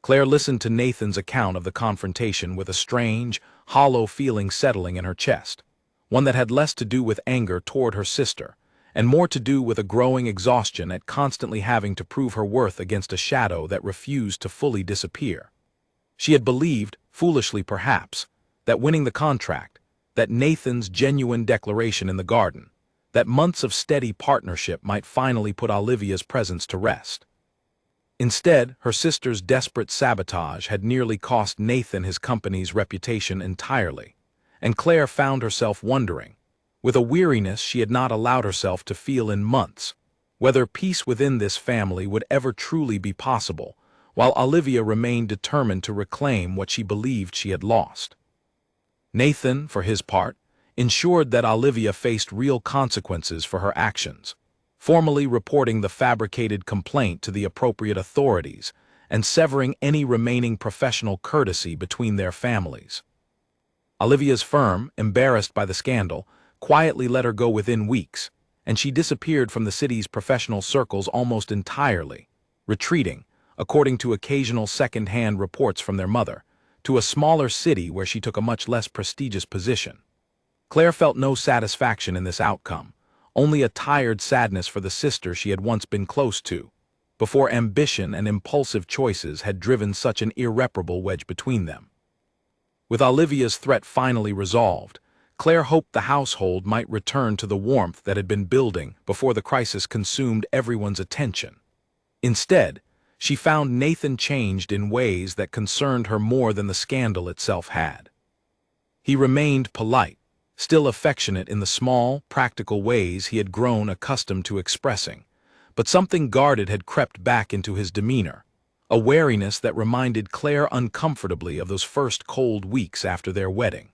A: Claire listened to Nathan's account of the confrontation with a strange, hollow feeling settling in her chest, one that had less to do with anger toward her sister, and more to do with a growing exhaustion at constantly having to prove her worth against a shadow that refused to fully disappear. She had believed, foolishly perhaps, that winning the contract, that Nathan's genuine declaration in the garden, that months of steady partnership might finally put Olivia's presence to rest. Instead, her sister's desperate sabotage had nearly cost Nathan his company's reputation entirely, and Claire found herself wondering, with a weariness she had not allowed herself to feel in months, whether peace within this family would ever truly be possible, while Olivia remained determined to reclaim what she believed she had lost. Nathan, for his part, ensured that Olivia faced real consequences for her actions, formally reporting the fabricated complaint to the appropriate authorities and severing any remaining professional courtesy between their families. Olivia's firm, embarrassed by the scandal, quietly let her go within weeks, and she disappeared from the city's professional circles almost entirely, retreating, according to occasional second-hand reports from their mother, to a smaller city where she took a much less prestigious position. Claire felt no satisfaction in this outcome, only a tired sadness for the sister she had once been close to, before ambition and impulsive choices had driven such an irreparable wedge between them. With Olivia's threat finally resolved, Claire hoped the household might return to the warmth that had been building before the crisis consumed everyone's attention. Instead, she found Nathan changed in ways that concerned her more than the scandal itself had. He remained polite, still affectionate in the small, practical ways he had grown accustomed to expressing, but something guarded had crept back into his demeanor, a wariness that reminded Claire uncomfortably of those first cold weeks after their wedding.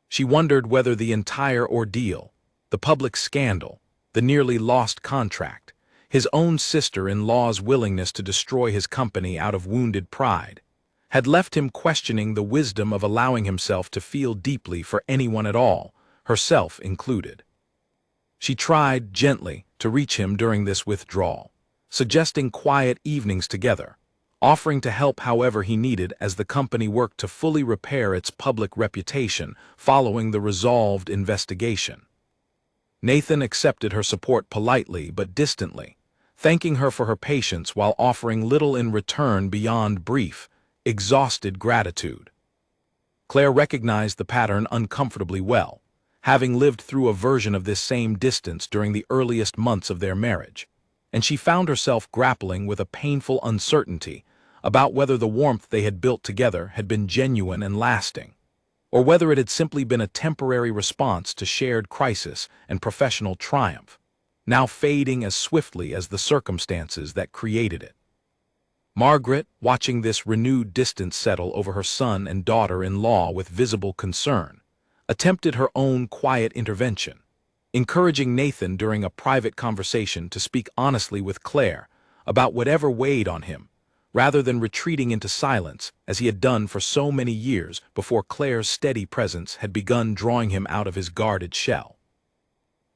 A: She wondered whether the entire ordeal, the public scandal, the nearly lost contract, his own sister-in-law's willingness to destroy his company out of wounded pride, had left him questioning the wisdom of allowing himself to feel deeply for anyone at all, herself included. She tried, gently, to reach him during this withdrawal, suggesting quiet evenings together, offering to help however he needed as the company worked to fully repair its public reputation following the resolved investigation. Nathan accepted her support politely but distantly, thanking her for her patience while offering little in return beyond brief, exhausted gratitude. Claire recognized the pattern uncomfortably well, having lived through a version of this same distance during the earliest months of their marriage, and she found herself grappling with a painful uncertainty about whether the warmth they had built together had been genuine and lasting, or whether it had simply been a temporary response to shared crisis and professional triumph, now fading as swiftly as the circumstances that created it. Margaret, watching this renewed distance settle over her son and daughter-in-law with visible concern, attempted her own quiet intervention, encouraging Nathan during a private conversation to speak honestly with Claire about whatever weighed on him, rather than retreating into silence as he had done for so many years before Claire's steady presence had begun drawing him out of his guarded shell.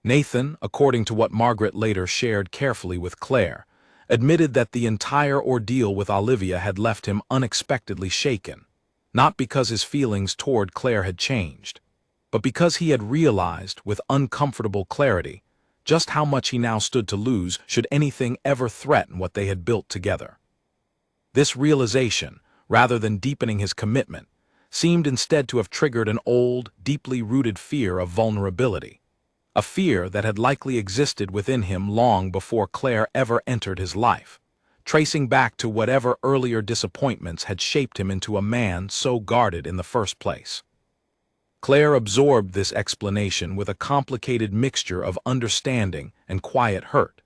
A: Nathan, according to what Margaret later shared carefully with Claire, admitted that the entire ordeal with Olivia had left him unexpectedly shaken, not because his feelings toward Claire had changed, but because he had realized with uncomfortable clarity just how much he now stood to lose should anything ever threaten what they had built together. This realization, rather than deepening his commitment, seemed instead to have triggered an old, deeply rooted fear of vulnerability, a fear that had likely existed within him long before Claire ever entered his life, tracing back to whatever earlier disappointments had shaped him into a man so guarded in the first place. Claire absorbed this explanation with a complicated mixture of understanding and quiet hurt.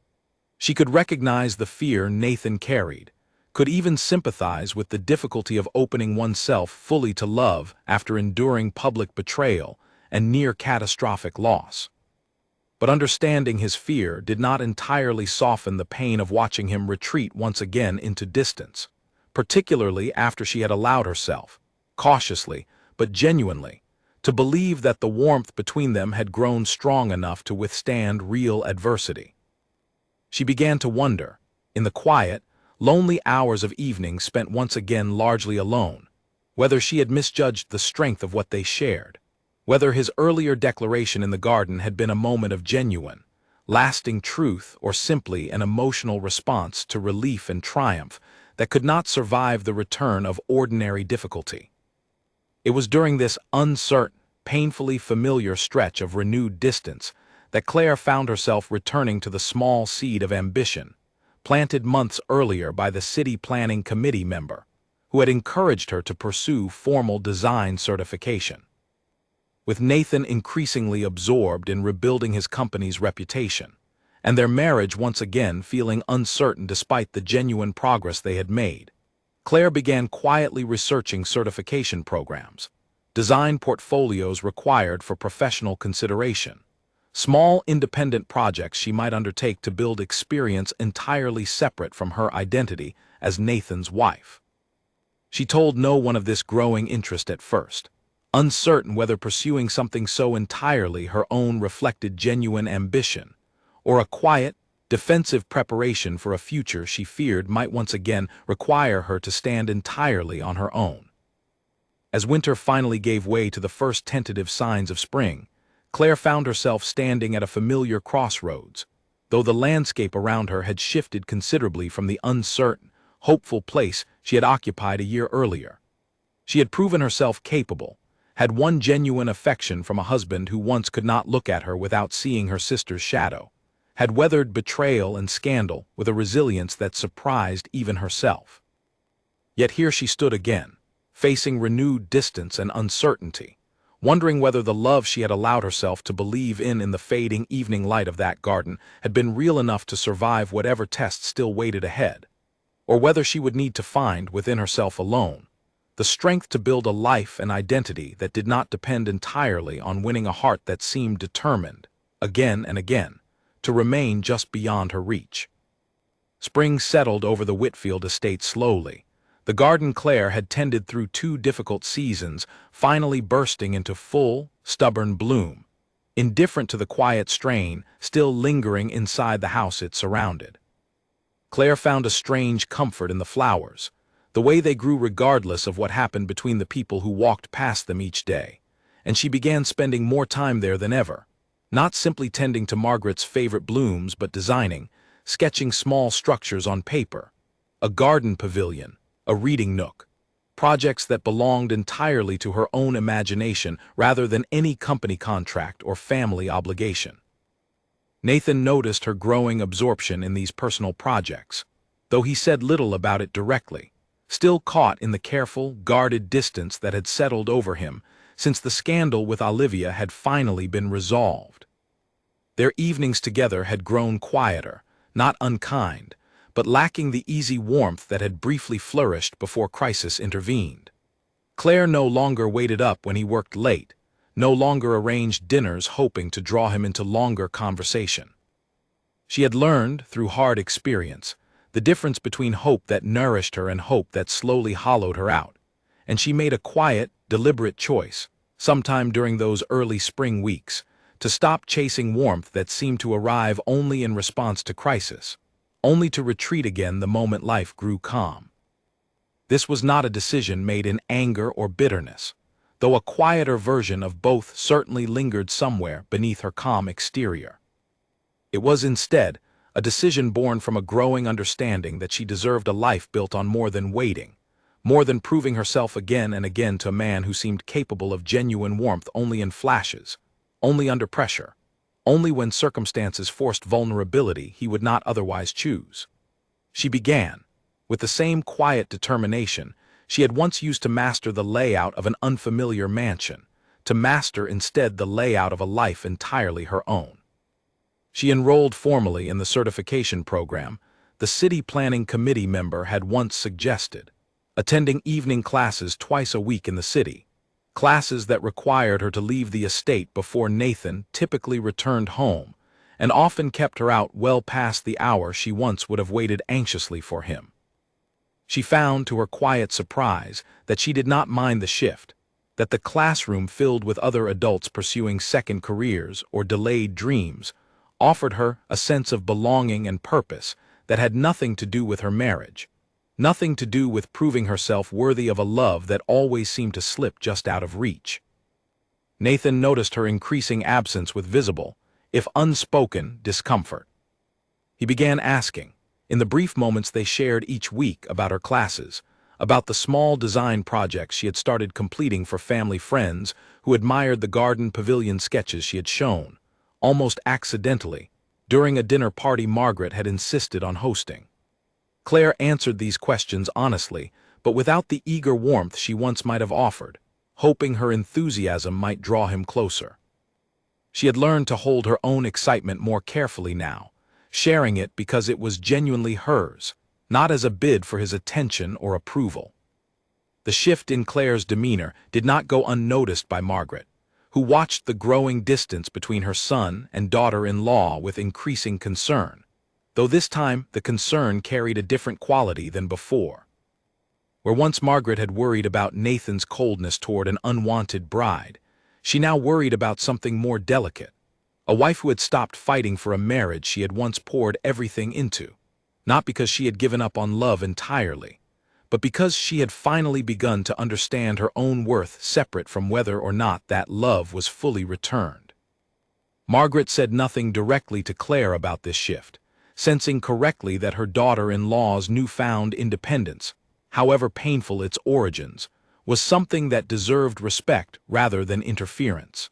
A: She could recognize the fear Nathan carried, could even sympathize with the difficulty of opening oneself fully to love after enduring public betrayal and near-catastrophic loss. But understanding his fear did not entirely soften the pain of watching him retreat once again into distance, particularly after she had allowed herself, cautiously but genuinely, to believe that the warmth between them had grown strong enough to withstand real adversity. She began to wonder, in the quiet, lonely hours of evening spent once again largely alone, whether she had misjudged the strength of what they shared, whether his earlier declaration in the garden had been a moment of genuine, lasting truth or simply an emotional response to relief and triumph that could not survive the return of ordinary difficulty. It was during this uncertain, painfully familiar stretch of renewed distance that Claire found herself returning to the small seed of ambition, planted months earlier by the city planning committee member, who had encouraged her to pursue formal design certification. With Nathan increasingly absorbed in rebuilding his company's reputation, and their marriage once again feeling uncertain despite the genuine progress they had made, Claire began quietly researching certification programs, design portfolios required for professional consideration, small independent projects she might undertake to build experience entirely separate from her identity as Nathan's wife. She told no one of this growing interest at first, uncertain whether pursuing something so entirely her own reflected genuine ambition, or a quiet, defensive preparation for a future she feared might once again require her to stand entirely on her own. As winter finally gave way to the first tentative signs of spring, Claire found herself standing at a familiar crossroads, though the landscape around her had shifted considerably from the uncertain, hopeful place she had occupied a year earlier. She had proven herself capable, had won genuine affection from a husband who once could not look at her without seeing her sister's shadow, had weathered betrayal and scandal with a resilience that surprised even herself. Yet here she stood again, facing renewed distance and uncertainty, wondering whether the love she had allowed herself to believe in the fading evening light of that garden had been real enough to survive whatever test still waited ahead, or whether she would need to find, within herself alone, the strength to build a life and identity that did not depend entirely on winning a heart that seemed determined, again and again, to remain just beyond her reach. Spring settled over the Whitfield estate slowly, the garden Claire had tended through 2 difficult seasons finally bursting into full, stubborn bloom, indifferent to the quiet strain still lingering inside the house it surrounded. Claire found a strange comfort in the flowers, the way they grew regardless of what happened between the people who walked past them each day, and she began spending more time there than ever, not simply tending to Margaret's favorite blooms but designing, sketching small structures on paper, a garden pavilion, a reading nook, projects that belonged entirely to her own imagination rather than any company contract or family obligation. Nathan noticed her growing absorption in these personal projects, though he said little about it directly, still caught in the careful, guarded distance that had settled over him since the scandal with Olivia had finally been resolved. Their evenings together had grown quieter, not unkind, but lacking the easy warmth that had briefly flourished before crisis intervened. Claire no longer waited up when he worked late, no longer arranged dinners hoping to draw him into longer conversation. She had learned, through hard experience, the difference between hope that nourished her and hope that slowly hollowed her out, and she made a quiet, deliberate choice, sometime during those early spring weeks, to stop chasing warmth that seemed to arrive only in response to crisis, only to retreat again the moment life grew calm. This was not a decision made in anger or bitterness, though a quieter version of both certainly lingered somewhere beneath her calm exterior. It was instead a decision born from a growing understanding that she deserved a life built on more than waiting, more than proving herself again and again to a man who seemed capable of genuine warmth only in flashes, only under pressure, only when circumstances forced vulnerability he would not otherwise choose. She began, with the same quiet determination she had once used to master the layout of an unfamiliar mansion, to master instead the layout of a life entirely her own. She enrolled formally in the certification program the city planning committee member had once suggested, attending evening classes twice a week in the city, classes that required her to leave the estate before Nathan typically returned home, and often kept her out well past the hour she once would have waited anxiously for him. She found, to her quiet surprise, that she did not mind the shift, that the classroom filled with other adults pursuing second careers or delayed dreams offered her a sense of belonging and purpose that had nothing to do with her marriage, nothing to do with proving herself worthy of a love that always seemed to slip just out of reach. Nathan noticed her increasing absence with visible, if unspoken, discomfort. He began asking, in the brief moments they shared each week, about her classes, about the small design projects she had started completing for family friends who admired the garden pavilion sketches she had shown, almost accidentally, during a dinner party Margaret had insisted on hosting. Claire answered these questions honestly, but without the eager warmth she once might have offered, hoping her enthusiasm might draw him closer. She had learned to hold her own excitement more carefully now, sharing it because it was genuinely hers, not as a bid for his attention or approval. The shift in Claire's demeanor did not go unnoticed by Margaret, who watched the growing distance between her son and daughter-in-law with increasing concern, though this time the concern carried a different quality than before. Where once Margaret had worried about Nathan's coldness toward an unwanted bride, she now worried about something more delicate, a wife who had stopped fighting for a marriage she had once poured everything into, not because she had given up on love entirely, but because she had finally begun to understand her own worth separate from whether or not that love was fully returned. Margaret said nothing directly to Claire about this shift, sensing correctly that her daughter-in-law's newfound independence, however painful its origins, was something that deserved respect rather than interference.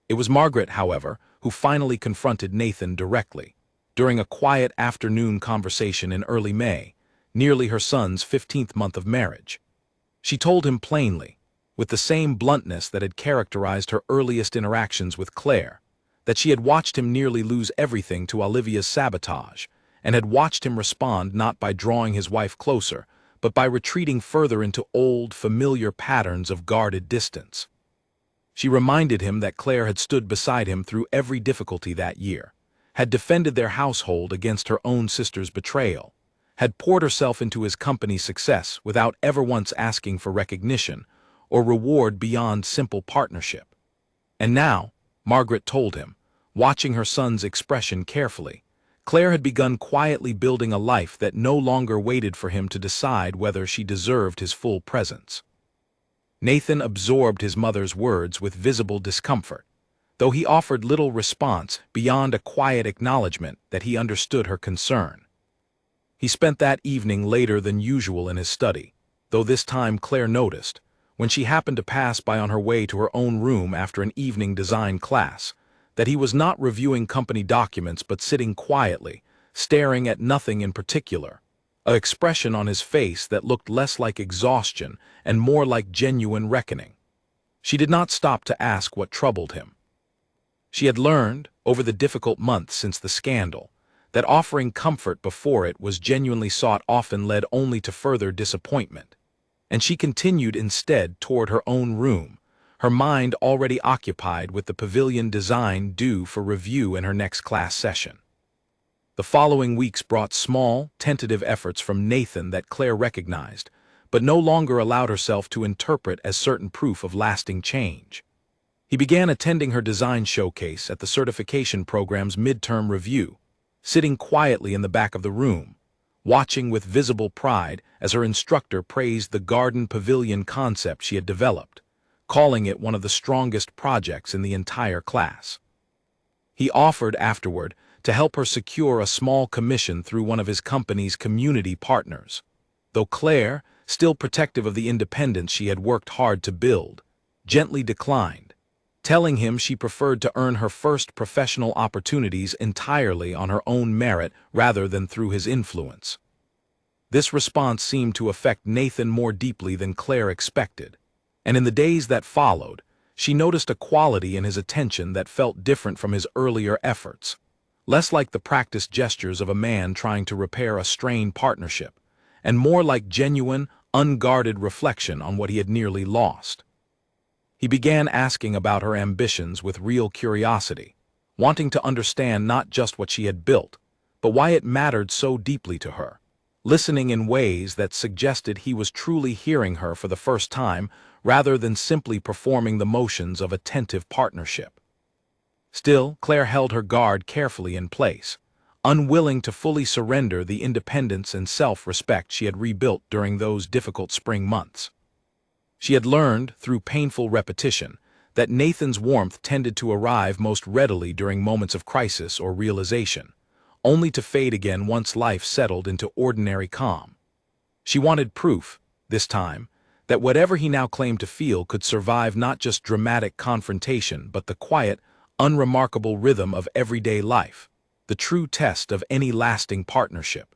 A: It was Margaret, however, who finally confronted Nathan directly, during a quiet afternoon conversation in early May, nearly her son's 15th month of marriage. She told him plainly, with the same bluntness that had characterized her earliest interactions with Claire, that she had watched him nearly lose everything to Olivia's sabotage, and had watched him respond not by drawing his wife closer, but by retreating further into old, familiar patterns of guarded distance. She reminded him that Claire had stood beside him through every difficulty that year, had defended their household against her own sister's betrayal, had poured herself into his company's success without ever once asking for recognition or reward beyond simple partnership. And now, Margaret told him, watching her son's expression carefully, Claire had begun quietly building a life that no longer waited for him to decide whether she deserved his full presence. Nathan absorbed his mother's words with visible discomfort, though he offered little response beyond a quiet acknowledgement that he understood her concern. He spent that evening later than usual in his study, though this time Claire noticed, when she happened to pass by on her way to her own room after an evening design class, that he was not reviewing company documents but sitting quietly, staring at nothing in particular, an expression on his face that looked less like exhaustion and more like genuine reckoning. She did not stop to ask what troubled him. She had learned, over the difficult months since the scandal, that offering comfort before it was genuinely sought often led only to further disappointment, and she continued instead toward her own room, her mind already occupied with the pavilion design due for review in her next class session. The following weeks brought small, tentative efforts from Nathan that Claire recognized, but no longer allowed herself to interpret as certain proof of lasting change. He began attending her design showcase at the certification program's midterm review, sitting quietly in the back of the room, watching with visible pride as her instructor praised the garden pavilion concept she had developed, calling it one of the strongest projects in the entire class. He offered afterward to help her secure a small commission through one of his company's community partners, though Claire, still protective of the independence she had worked hard to build, gently declined, telling him she preferred to earn her first professional opportunities entirely on her own merit rather than through his influence. This response seemed to affect Nathan more deeply than Claire expected, and in the days that followed, she noticed a quality in his attention that felt different from his earlier efforts, less like the practiced gestures of a man trying to repair a strained partnership, and more like genuine, unguarded reflection on what he had nearly lost. He began asking about her ambitions with real curiosity, wanting to understand not just what she had built, but why it mattered so deeply to her, listening in ways that suggested he was truly hearing her for the first time rather than simply performing the motions of attentive partnership. Still, Claire held her guard carefully in place, unwilling to fully surrender the independence and self-respect she had rebuilt during those difficult spring months. She had learned, through painful repetition, that Nathan's warmth tended to arrive most readily during moments of crisis or realization, only to fade again once life settled into ordinary calm. She wanted proof, this time, that whatever he now claimed to feel could survive not just dramatic confrontation but the quiet, unremarkable rhythm of everyday life, the true test of any lasting partnership.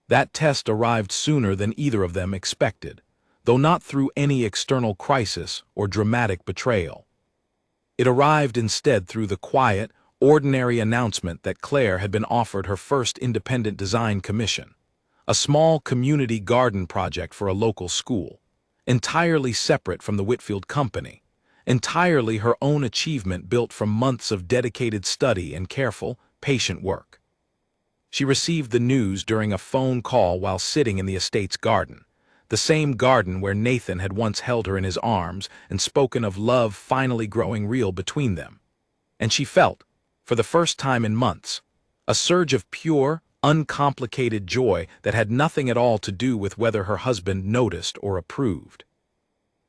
A: That test arrived sooner than either of them expected, though not through any external crisis or dramatic betrayal. It arrived instead through the quiet, ordinary announcement that Claire had been offered her first independent design commission, a small community garden project for a local school, entirely separate from the Whitfield Company, entirely her own achievement built from months of dedicated study and careful, patient work. She received the news during a phone call while sitting in the estate's garden, the same garden where Nathan had once held her in his arms and spoken of love finally growing real between them. And she felt, for the first time in months, a surge of pure, uncomplicated joy that had nothing at all to do with whether her husband noticed or approved.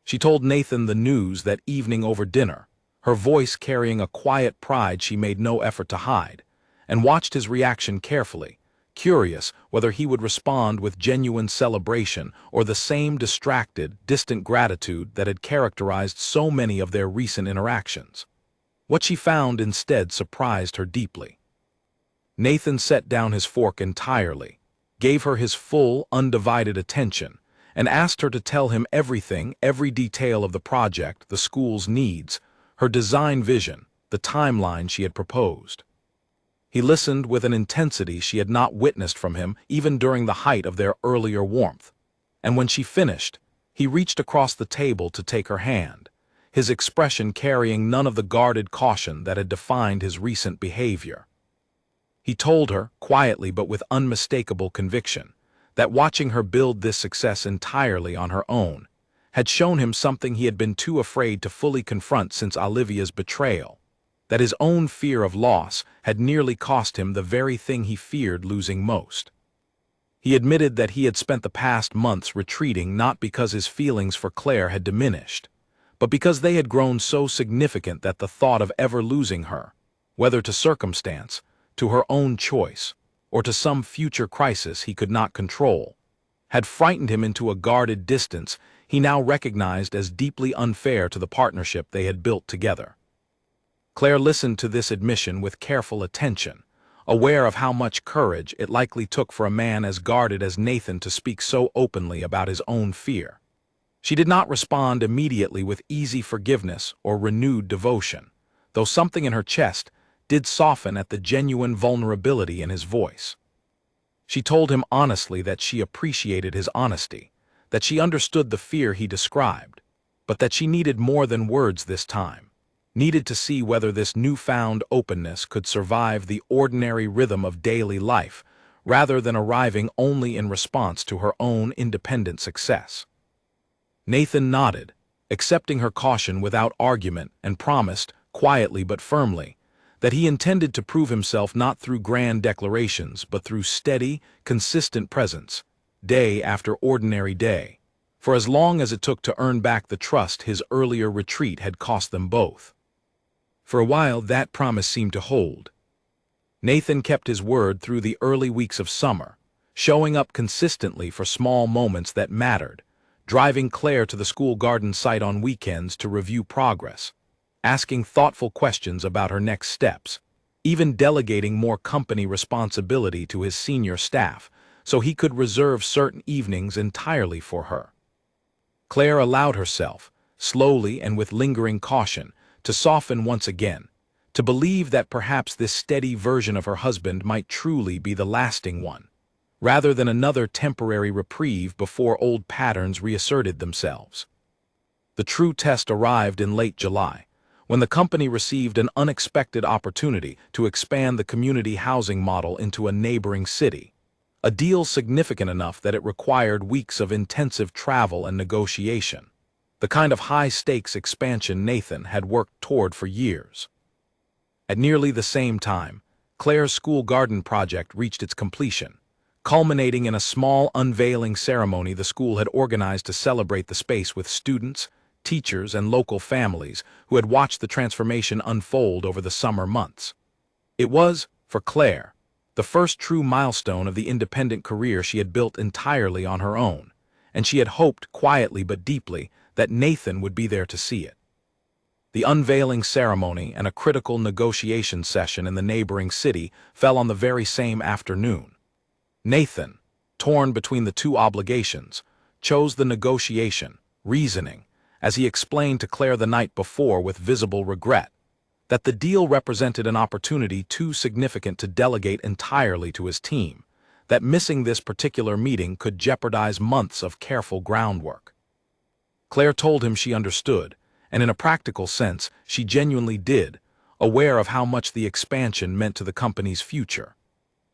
A: She told Nathan the news that evening over dinner, her voice carrying a quiet pride she made no effort to hide, and watched his reaction carefully, curious whether he would respond with genuine celebration or the same distracted, distant gratitude that had characterized so many of their recent interactions. What she found instead surprised her deeply. Nathan set down his fork entirely, gave her his full, undivided attention, and asked her to tell him everything, every detail of the project, the school's needs, her design vision, the timeline she had proposed. He listened with an intensity she had not witnessed from him even during the height of their earlier warmth, and when she finished, he reached across the table to take her hand, his expression carrying none of the guarded caution that had defined his recent behavior. He told her, quietly but with unmistakable conviction, that watching her build this success entirely on her own had shown him something he had been too afraid to fully confront since Olivia's betrayal, that his own fear of loss had nearly cost him the very thing he feared losing most. He admitted that he had spent the past months retreating not because his feelings for Claire had diminished, but because they had grown so significant that the thought of ever losing her, whether to circumstance, to her own choice, or to some future crisis he could not control, had frightened him into a guarded distance he now recognized as deeply unfair to the partnership they had built together. Claire listened to this admission with careful attention, aware of how much courage it likely took for a man as guarded as Nathan to speak so openly about his own fear. She did not respond immediately with easy forgiveness or renewed devotion, though something in her chest did soften at the genuine vulnerability in his voice. She told him honestly that she appreciated his honesty, that she understood the fear he described, but that she needed more than words this time, needed to see whether this newfound openness could survive the ordinary rhythm of daily life, rather than arriving only in response to her own independent success. Nathan nodded, accepting her caution without argument, and promised, quietly but firmly, that he intended to prove himself not through grand declarations but through steady, consistent presence, day after ordinary day, for as long as it took to earn back the trust his earlier retreat had cost them both. For a while that promise seemed to hold. Nathan kept his word through the early weeks of summer, showing up consistently for small moments that mattered, driving Claire to the school garden site on weekends to review progress, asking thoughtful questions about her next steps, even delegating more company responsibility to his senior staff so he could reserve certain evenings entirely for her. Claire allowed herself, slowly and with lingering caution, to soften once again, to believe that perhaps this steady version of her husband might truly be the lasting one, rather than another temporary reprieve before old patterns reasserted themselves. The true test arrived in late July, when the company received an unexpected opportunity to expand the community housing model into a neighboring city, a deal significant enough that it required weeks of intensive travel and negotiation, the kind of high-stakes expansion Nathan had worked toward for years. At nearly the same time, Claire's school garden project reached its completion, culminating in a small unveiling ceremony the school had organized to celebrate the space with students, teachers, and local families who had watched the transformation unfold over the summer months. It was, for Claire, the first true milestone of the independent career she had built entirely on her own, and she had hoped quietly but deeply that Nathan would be there to see it. The unveiling ceremony and a critical negotiation session in the neighboring city fell on the very same afternoon. Nathan, torn between the two obligations, chose the negotiation, reasoning, as he explained to Claire the night before with visible regret, that the deal represented an opportunity too significant to delegate entirely to his team, that missing this particular meeting could jeopardize months of careful groundwork. Claire told him she understood, and in a practical sense, she genuinely did, aware of how much the expansion meant to the company's future.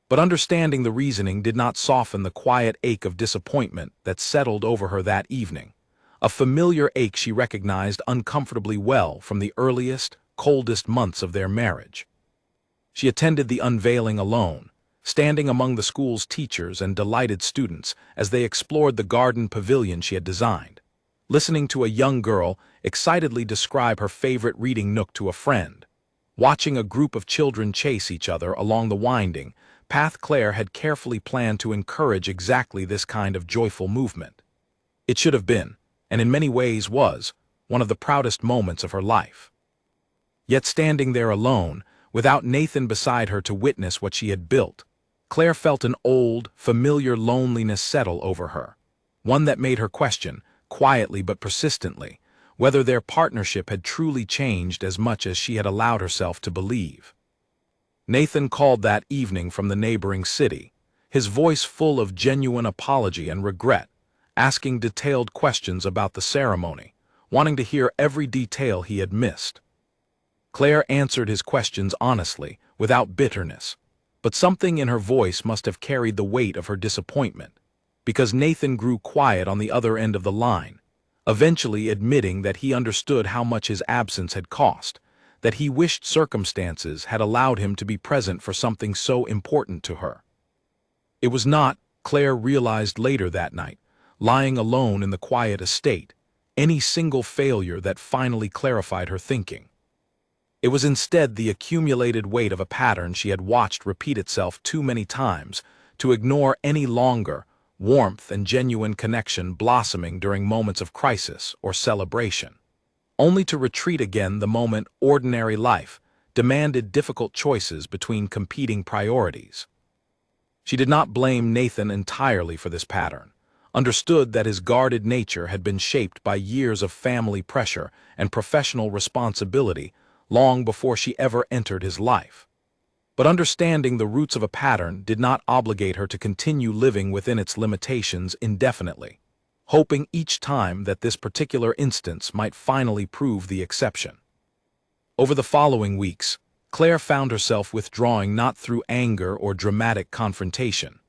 A: But understanding the reasoning did not soften the quiet ache of disappointment that settled over her that evening, a familiar ache she recognized uncomfortably well from the earliest, coldest months of their marriage. She attended the unveiling alone, standing among the school's teachers and delighted students as they explored the garden pavilion she had designed, listening to a young girl excitedly describe her favorite reading nook to a friend, watching a group of children chase each other along the winding path Claire had carefully planned to encourage exactly this kind of joyful movement. It should have been, and in many ways was, one of the proudest moments of her life. Yet standing there alone, without Nathan beside her to witness what she had built, Claire felt an old, familiar loneliness settle over her, one that made her question, quietly but persistently, whether their partnership had truly changed as much as she had allowed herself to believe. Nathan called that evening from the neighboring city, his voice full of genuine apology and regret, asking detailed questions about the ceremony, wanting to hear every detail he had missed. Claire answered his questions honestly, without bitterness, but something in her voice must have carried the weight of her disappointment, because Nathan grew quiet on the other end of the line, eventually admitting that he understood how much his absence had cost, that he wished circumstances had allowed him to be present for something so important to her. It was not, Claire realized later that night, lying alone in the quiet estate, any single failure that finally clarified her thinking. It was instead the accumulated weight of a pattern she had watched repeat itself too many times to ignore any longer, warmth and genuine connection blossoming during moments of crisis or celebration, only to retreat again the moment ordinary life demanded difficult choices between competing priorities. She did not blame Nathan entirely for this pattern, understood that his guarded nature had been shaped by years of family pressure and professional responsibility long before she ever entered his life. But understanding the roots of a pattern did not obligate her to continue living within its limitations indefinitely, hoping each time that this particular instance might finally prove the exception. Over the following weeks, Claire found herself withdrawing not through anger or dramatic confrontation,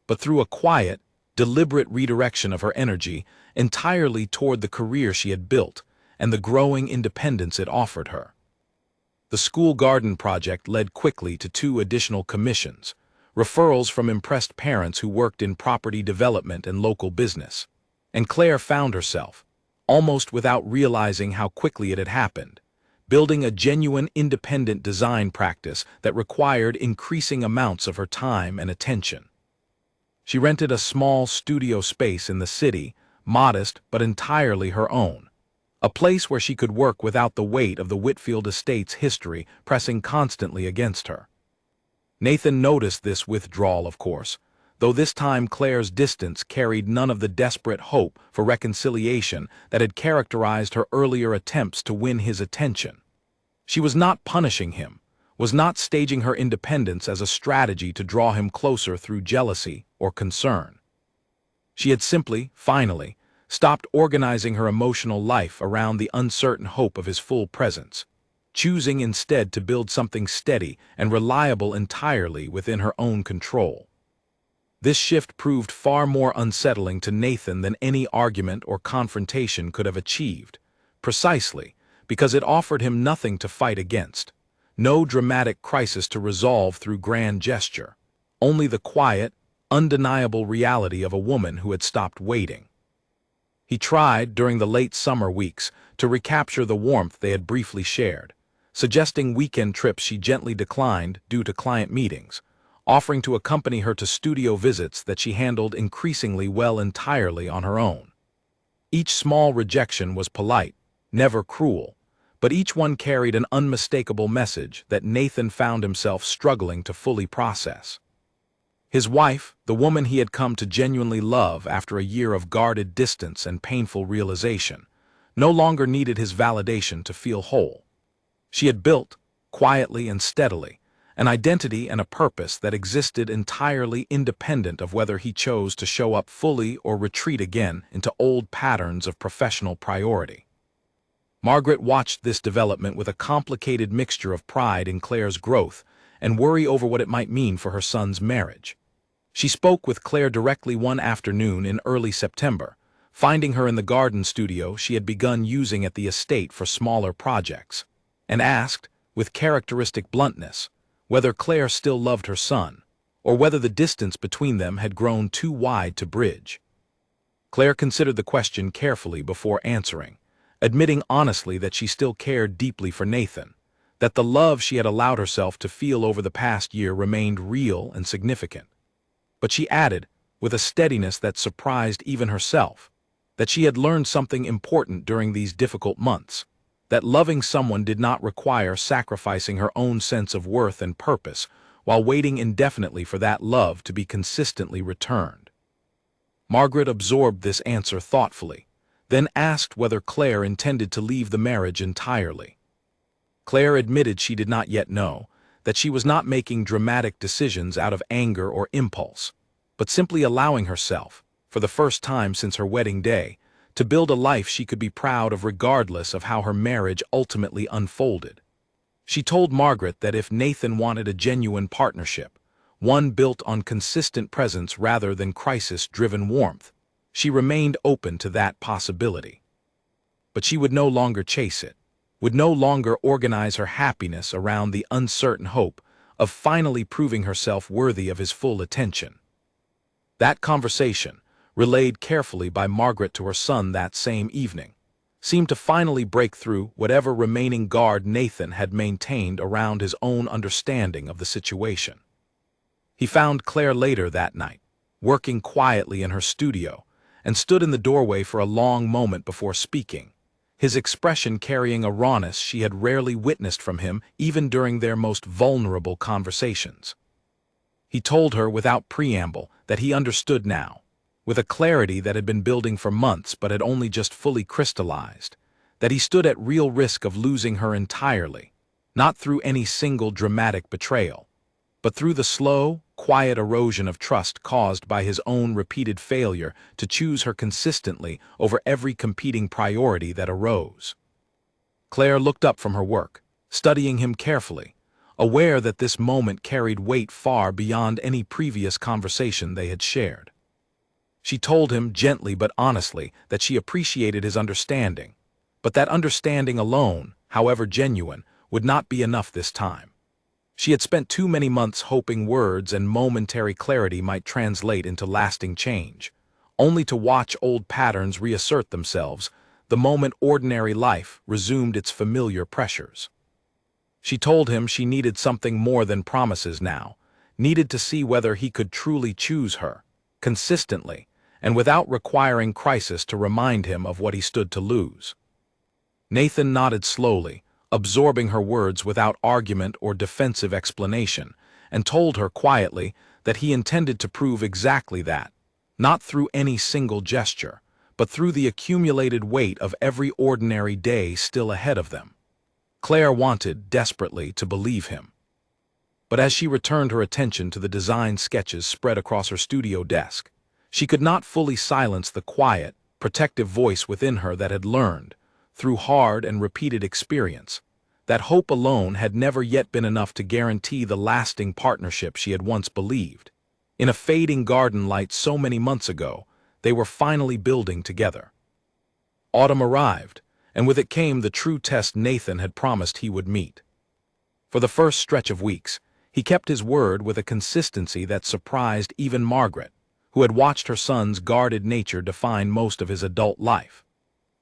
A: but through a quiet, deliberate redirection of her energy entirely toward the career she had built and the growing independence it offered her. The school garden project led quickly to 2 additional commissions, referrals from impressed parents who worked in property development and local business, and Claire found herself, almost without realizing how quickly it had happened, building a genuine independent design practice that required increasing amounts of her time and attention. She rented a small studio space in the city, modest but entirely her own, a place where she could work without the weight of the Whitfield estate's history pressing constantly against her. Nathan noticed this withdrawal, of course, though this time Claire's distance carried none of the desperate hope for reconciliation that had characterized her earlier attempts to win his attention. She was not punishing him, was not staging her independence as a strategy to draw him closer through jealousy or concern. She had simply, finally, stopped organizing her emotional life around the uncertain hope of his full presence, choosing instead to build something steady and reliable entirely within her own control. This shift proved far more unsettling to Nathan than any argument or confrontation could have achieved, precisely because it offered him nothing to fight against, no dramatic crisis to resolve through grand gesture, only the quiet, undeniable reality of a woman who had stopped waiting. He tried, during the late summer weeks, to recapture the warmth they had briefly shared, suggesting weekend trips she gently declined due to client meetings, offering to accompany her to studio visits that she handled increasingly well entirely on her own. Each small rejection was polite, never cruel, but each one carried an unmistakable message that Nathan found himself struggling to fully process. His wife, the woman he had come to genuinely love after a year of guarded distance and painful realization, no longer needed his validation to feel whole. She had built, quietly and steadily, an identity and a purpose that existed entirely independent of whether he chose to show up fully or retreat again into old patterns of professional priority. Margaret watched this development with a complicated mixture of pride in Claire's growth and worry over what it might mean for her son's marriage. She spoke with Claire directly one afternoon in early September, finding her in the garden studio she had begun using at the estate for smaller projects, and asked, with characteristic bluntness, whether Claire still loved her son, or whether the distance between them had grown too wide to bridge. Claire considered the question carefully before answering, admitting honestly that she still cared deeply for Nathan, that the love she had allowed herself to feel over the past year remained real and significant. But she added, with a steadiness that surprised even herself, that she had learned something important during these difficult months, that loving someone did not require sacrificing her own sense of worth and purpose while waiting indefinitely for that love to be consistently returned. Margaret absorbed this answer thoughtfully, then asked whether Claire intended to leave the marriage entirely. Claire admitted she did not yet know, that she was not making dramatic decisions out of anger or impulse, but simply allowing herself, for the first time since her wedding day, to build a life she could be proud of regardless of how her marriage ultimately unfolded. She told Margaret that if Nathan wanted a genuine partnership, one built on consistent presence rather than crisis-driven warmth, she remained open to that possibility. But she would no longer chase it, would no longer organize her happiness around the uncertain hope of finally proving herself worthy of his full attention. That conversation, relayed carefully by Margaret to her son that same evening, seemed to finally break through whatever remaining guard Nathan had maintained around his own understanding of the situation. He found Claire later that night, working quietly in her studio, and stood in the doorway for a long moment before speaking, his expression carrying a rawness she had rarely witnessed from him even during their most vulnerable conversations. He told her without preamble that he understood now, with a clarity that had been building for months but had only just fully crystallized, that he stood at real risk of losing her entirely, not through any single dramatic betrayal, but through the slow, quiet erosion of trust caused by his own repeated failure to choose her consistently over every competing priority that arose. Claire looked up from her work, studying him carefully, aware that this moment carried weight far beyond any previous conversation they had shared. She told him gently but honestly that she appreciated his understanding, but that understanding alone, however genuine, would not be enough this time. She had spent too many months hoping words and momentary clarity might translate into lasting change, only to watch old patterns reassert themselves the moment ordinary life resumed its familiar pressures. She told him she needed something more than promises now, needed to see whether he could truly choose her, consistently, and without requiring crisis to remind him of what he stood to lose. Nathan nodded slowly, absorbing her words without argument or defensive explanation, and told her quietly that he intended to prove exactly that, not through any single gesture, but through the accumulated weight of every ordinary day still ahead of them. Claire wanted, desperately, to believe him. But as she returned her attention to the design sketches spread across her studio desk, she could not fully silence the quiet, protective voice within her that had learned, through hard and repeated experience, that hope alone had never yet been enough to guarantee the lasting partnership she had once believed. In a fading garden light so many months ago, they were finally building together. Autumn arrived, and with it came the true test Nathan had promised he would meet. For the first stretch of weeks, he kept his word with a consistency that surprised even Margaret, who had watched her son's guarded nature define most of his adult life.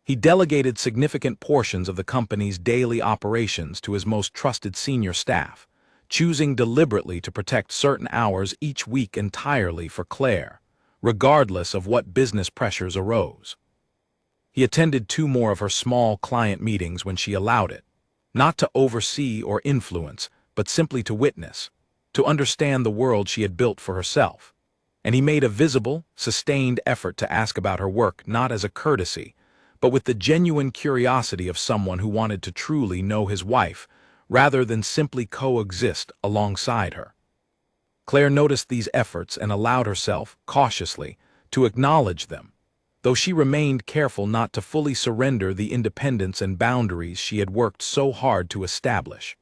A: He delegated significant portions of the company's daily operations to his most trusted senior staff, choosing deliberately to protect certain hours each week entirely for Claire, regardless of what business pressures arose. He attended 2 more of her small client meetings when she allowed it, not to oversee or influence, but simply to witness, to understand the world she had built for herself. And he made a visible, sustained effort to ask about her work not as a courtesy, but with the genuine curiosity of someone who wanted to truly know his wife, rather than simply coexist alongside her. Claire noticed these efforts and allowed herself, cautiously, to acknowledge them, though she remained careful not to fully surrender the independence and boundaries she had worked so hard to establish.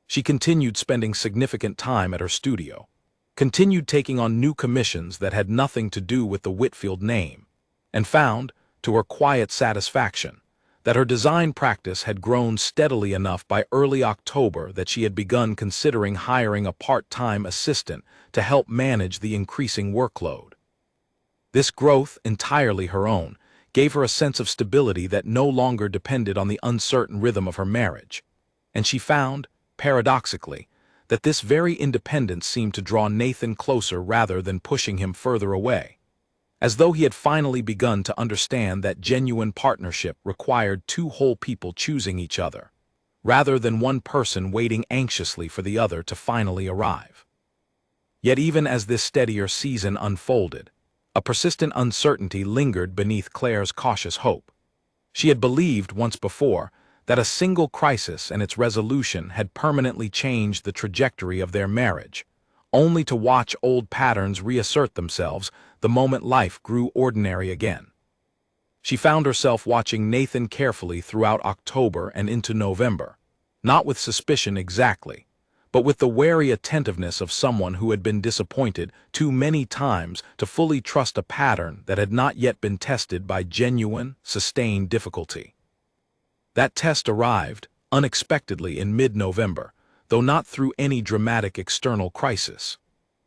A: She continued spending significant time at her studio, continued taking on new commissions that had nothing to do with the Whitfield name, and found, to her quiet satisfaction, that her design practice had grown steadily enough by early October that she had begun considering hiring a part-time assistant to help manage the increasing workload. This growth, entirely her own, gave her a sense of stability that no longer depended on the uncertain rhythm of her marriage, and she found, paradoxically, that this very independence seemed to draw Nathan closer rather than pushing him further away, as though he had finally begun to understand that genuine partnership required 2 whole people choosing each other, rather than one person waiting anxiously for the other to finally arrive. Yet even as this steadier season unfolded, a persistent uncertainty lingered beneath Claire's cautious hope. She had believed once before that a single crisis and its resolution had permanently changed the trajectory of their marriage, only to watch old patterns reassert themselves the moment life grew ordinary again. She found herself watching Nathan carefully throughout October and into November, not with suspicion exactly, but with the wary attentiveness of someone who had been disappointed too many times to fully trust a pattern that had not yet been tested by genuine, sustained difficulty. That test arrived, unexpectedly, in mid-November, though not through any dramatic external crisis.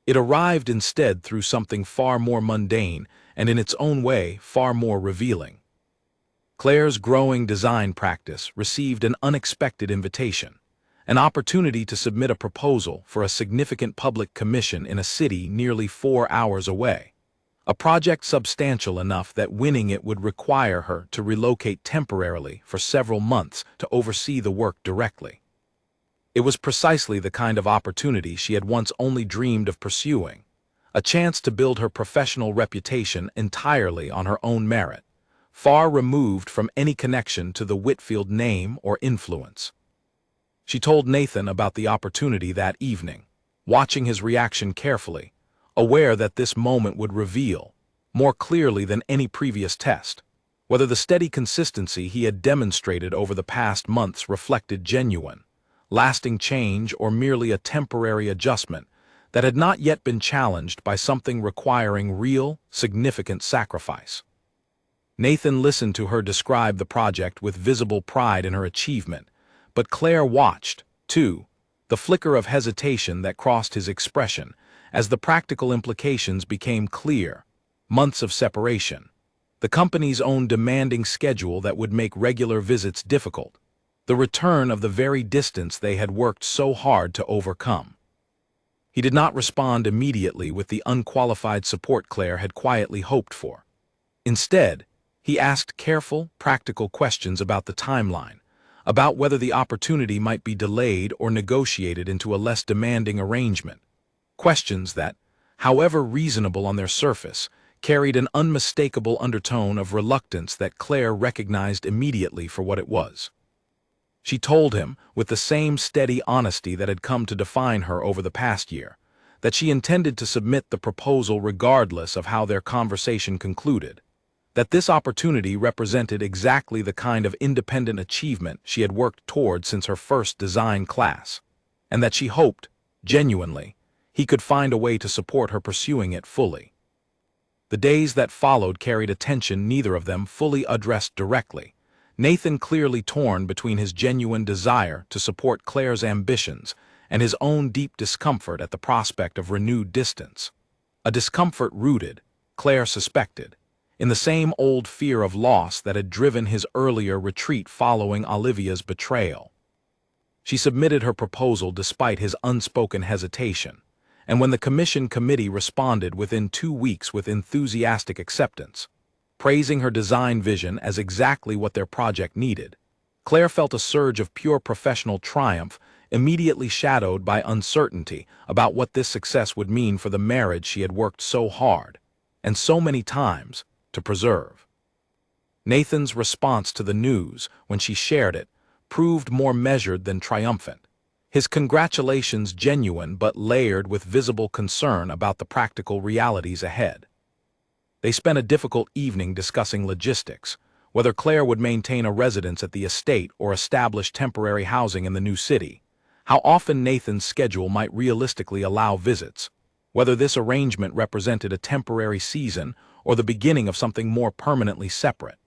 A: It arrived instead through something far more mundane and in its own way far more revealing. Claire's growing design practice received an unexpected invitation, an opportunity to submit a proposal for a significant public commission in a city nearly 4 hours away. A project substantial enough that winning it would require her to relocate temporarily for several months to oversee the work directly. It was precisely the kind of opportunity she had once only dreamed of pursuing, a chance to build her professional reputation entirely on her own merit, far removed from any connection to the Whitfield name or influence. She told Nathan about the opportunity that evening, watching his reaction carefully, aware that this moment would reveal, more clearly than any previous test, whether the steady consistency he had demonstrated over the past months reflected genuine, lasting change or merely a temporary adjustment that had not yet been challenged by something requiring real, significant sacrifice. Nathan listened to her describe the project with visible pride in her achievement, but Claire watched, too, the flicker of hesitation that crossed his expression as the practical implications became clear: months of separation, the company's own demanding schedule that would make regular visits difficult, the return of the very distance they had worked so hard to overcome. He did not respond immediately with the unqualified support Claire had quietly hoped for. Instead, he asked careful, practical questions about the timeline, about whether the opportunity might be delayed or negotiated into a less demanding arrangement. Questions that, however reasonable on their surface, carried an unmistakable undertone of reluctance that Claire recognized immediately for what it was. She told him, with the same steady honesty that had come to define her over the past year, that she intended to submit the proposal regardless of how their conversation concluded, that this opportunity represented exactly the kind of independent achievement she had worked toward since her first design class, and that she hoped, genuinely, he could find a way to support her pursuing it fully. The days that followed carried a tension neither of them fully addressed directly, Nathan clearly torn between his genuine desire to support Claire's ambitions and his own deep discomfort at the prospect of renewed distance. A discomfort rooted, Claire suspected, in the same old fear of loss that had driven his earlier retreat following Olivia's betrayal. She submitted her proposal despite his unspoken hesitation, and when the commission committee responded within 2 weeks with enthusiastic acceptance, praising her design vision as exactly what their project needed, Claire felt a surge of pure professional triumph immediately shadowed by uncertainty about what this success would mean for the marriage she had worked so hard, and so many times, to preserve. Nathan's response to the news, when she shared it, proved more measured than triumphant, his congratulations genuine but layered with visible concern about the practical realities ahead. They spent a difficult evening discussing logistics, whether Claire would maintain a residence at the estate or establish temporary housing in the new city, how often Nathan's schedule might realistically allow visits, whether this arrangement represented a temporary season or the beginning of something more permanently separate.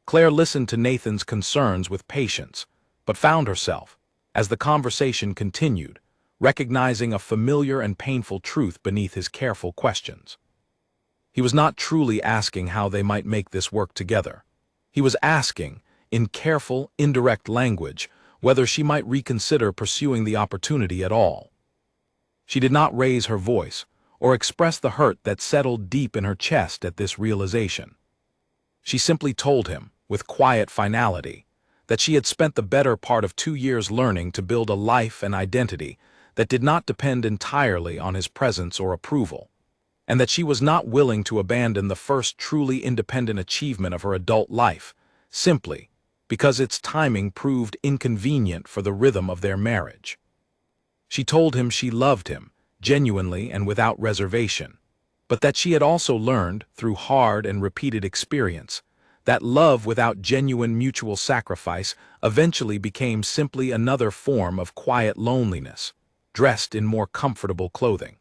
A: Claire listened to Nathan's concerns with patience, but found herself, as the conversation continued, recognizing a familiar and painful truth beneath his careful questions. He was not truly asking how they might make this work together. He was asking, in careful, indirect language, whether she might reconsider pursuing the opportunity at all. She did not raise her voice or express the hurt that settled deep in her chest at this realization. She simply told him, with quiet finality, that she had spent the better part of 2 years learning to build a life and identity that did not depend entirely on his presence or approval, and that she was not willing to abandon the first truly independent achievement of her adult life, simply because its timing proved inconvenient for the rhythm of their marriage. She told him she loved him, genuinely and without reservation, but that she had also learned, through hard and repeated experience, that love without genuine mutual sacrifice eventually became simply another form of quiet loneliness, dressed in more comfortable clothing.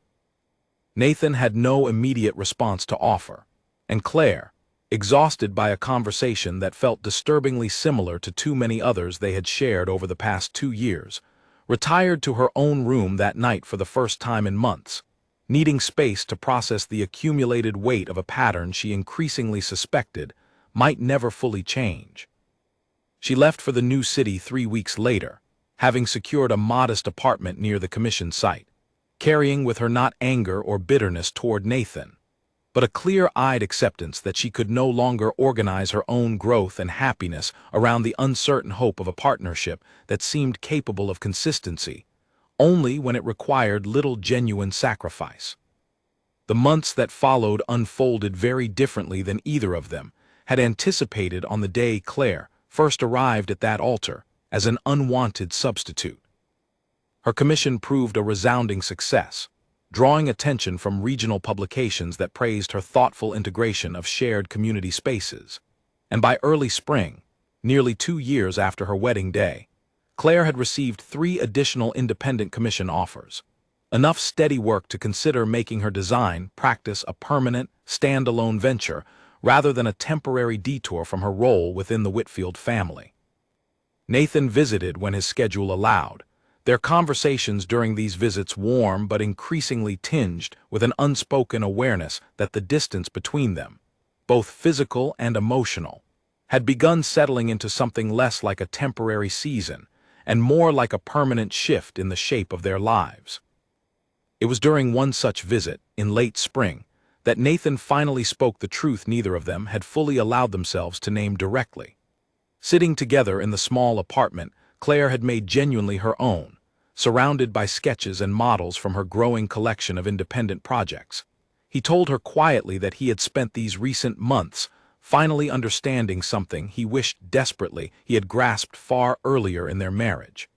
A: Nathan had no immediate response to offer, and Claire, exhausted by a conversation that felt disturbingly similar to too many others they had shared over the past 2 years, retired to her own room that night for the first time in months, needing space to process the accumulated weight of a pattern she increasingly suspected might never fully change. She left for the new city 3 weeks later, having secured a modest apartment near the commission site, carrying with her not anger or bitterness toward Nathan, but a clear-eyed acceptance that she could no longer organize her own growth and happiness around the uncertain hope of a partnership that seemed capable of consistency only when it required little genuine sacrifice. The months that followed unfolded very differently than either of them had anticipated on the day Claire first arrived at that altar as an unwanted substitute. Her commission proved a resounding success, drawing attention from regional publications that praised her thoughtful integration of shared community spaces. And by early spring, nearly 2 years after her wedding day, Claire had received 3 additional independent commission offers, enough steady work to consider making her design practice a permanent, standalone venture rather than a temporary detour from her role within the Whitfield family. Nathan visited when his schedule allowed, their conversations during these visits warm but increasingly tinged with an unspoken awareness that the distance between them, both physical and emotional, had begun settling into something less like a temporary season and more like a permanent shift in the shape of their lives. It was during one such visit, in late spring, that Nathan finally spoke the truth neither of them had fully allowed themselves to name directly. Sitting together in the small apartment Claire had made genuinely her own, surrounded by sketches and models from her growing collection of independent projects, he told her quietly that he had spent these recent months finally understanding something he wished desperately he had grasped far earlier in their marriage.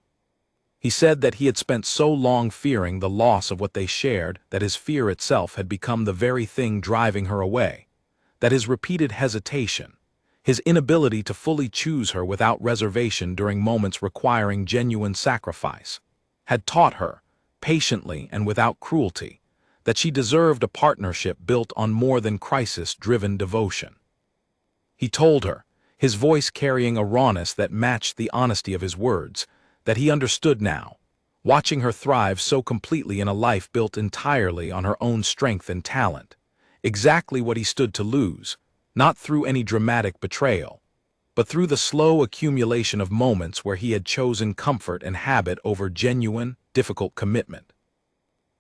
A: He said that he had spent so long fearing the loss of what they shared that his fear itself had become the very thing driving her away, that his repeated hesitation, his inability to fully choose her without reservation during moments requiring genuine sacrifice, had taught her, patiently and without cruelty, that she deserved a partnership built on more than crisis-driven devotion. He told her, his voice carrying a rawness that matched the honesty of his words, that he understood now, watching her thrive so completely in a life built entirely on her own strength and talent, exactly what he stood to lose, not through any dramatic betrayal, but through the slow accumulation of moments where he had chosen comfort and habit over genuine, difficult commitment.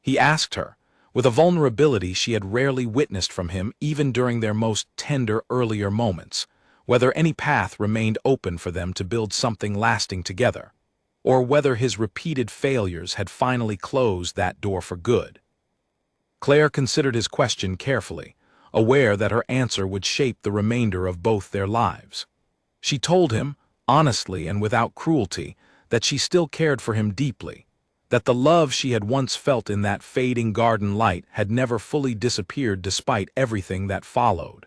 A: He asked her, with a vulnerability she had rarely witnessed from him even during their most tender earlier moments, whether any path remained open for them to build something lasting together, or whether his repeated failures had finally closed that door for good. Claire considered his question carefully, aware that her answer would shape the remainder of both their lives. She told him, honestly and without cruelty, that she still cared for him deeply, that the love she had once felt in that fading garden light had never fully disappeared despite everything that followed.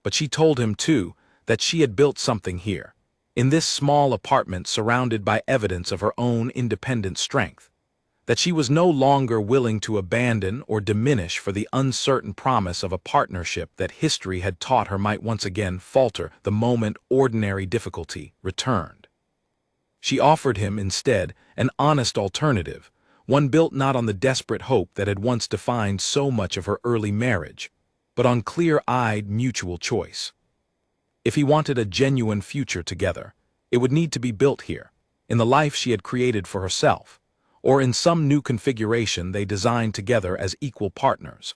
A: But she told him, too, that she had built something here, in this small apartment surrounded by evidence of her own independent strength, that she was no longer willing to abandon or diminish for the uncertain promise of a partnership that history had taught her might once again falter the moment ordinary difficulty returned. She offered him, instead, an honest alternative, one built not on the desperate hope that had once defined so much of her early marriage, but on clear-eyed mutual choice. If he wanted a genuine future together, it would need to be built here, in the life she had created for herself, or in some new configuration they designed together as equal partners,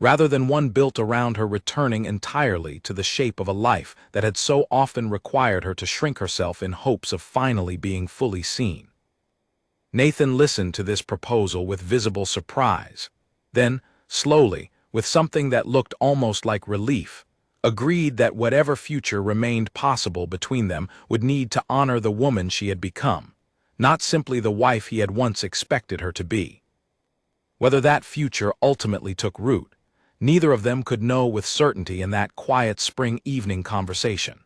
A: rather than one built around her returning entirely to the shape of a life that had so often required her to shrink herself in hopes of finally being fully seen. Nathan listened to this proposal with visible surprise, then, slowly, with something that looked almost like relief, agreed that whatever future remained possible between them would need to honor the woman she had become, not simply the wife he had once expected her to be. Whether that future ultimately took root, neither of them could know with certainty in that quiet spring evening conversation.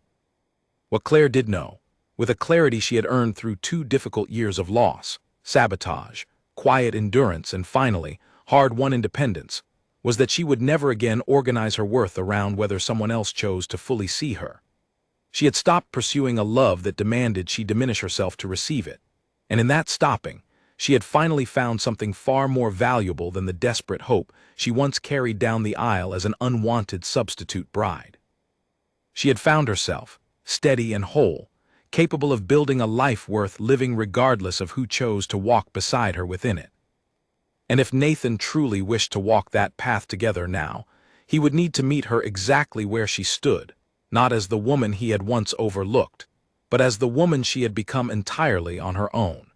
A: What Claire did know, with a clarity she had earned through 2 difficult years of loss, sabotage, quiet endurance, and finally, hard-won independence, was that she would never again organize her worth around whether someone else chose to fully see her. She had stopped pursuing a love that demanded she diminish herself to receive it, and in that stopping, she had finally found something far more valuable than the desperate hope she once carried down the aisle as an unwanted substitute bride. She had found herself, steady and whole, capable of building a life worth living regardless of who chose to walk beside her within it. And if Nathan truly wished to walk that path together now, he would need to meet her exactly where she stood, not as the woman he had once overlooked, but as the woman she had become entirely on her own.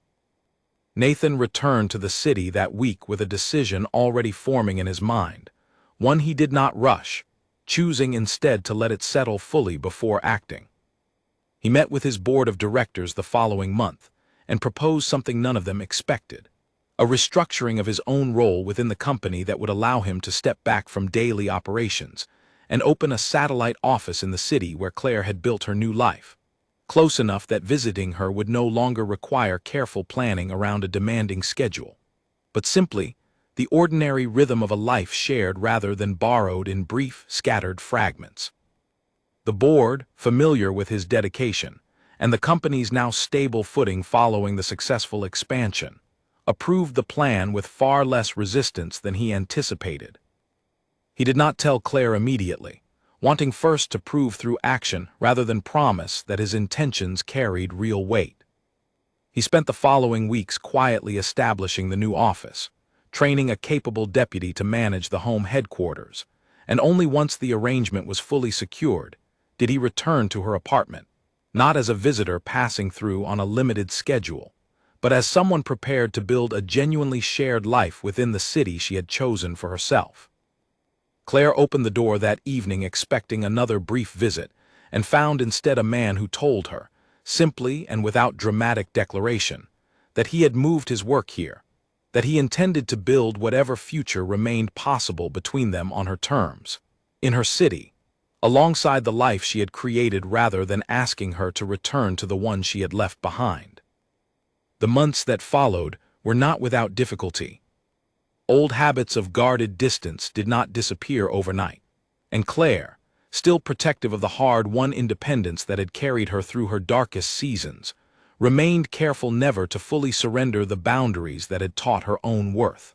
A: Nathan returned to the city that week with a decision already forming in his mind, one he did not rush, choosing instead to let it settle fully before acting. He met with his board of directors the following month and proposed something none of them expected, a restructuring of his own role within the company that would allow him to step back from daily operations and open a satellite office in the city where Claire had built her new life, close enough that visiting her would no longer require careful planning around a demanding schedule, but simply the ordinary rhythm of a life shared rather than borrowed in brief, scattered fragments. The board, familiar with his dedication, and the company's now stable footing following the successful expansion, approved the plan with far less resistance than he anticipated. He did not tell Claire immediately, wanting first to prove through action rather than promise that his intentions carried real weight. He spent the following weeks quietly establishing the new office, training a capable deputy to manage the home headquarters, and only once the arrangement was fully secured did he return to her apartment, not as a visitor passing through on a limited schedule, but as someone prepared to build a genuinely shared life within the city she had chosen for herself. Claire opened the door that evening expecting another brief visit, and found instead a man who told her, simply and without dramatic declaration, that he had moved his work here, that he intended to build whatever future remained possible between them on her terms, in her city, alongside the life she had created rather than asking her to return to the one she had left behind. The months that followed were not without difficulty. Old habits of guarded distance did not disappear overnight, and Claire, still protective of the hard-won independence that had carried her through her darkest seasons, remained careful never to fully surrender the boundaries that had taught her own worth.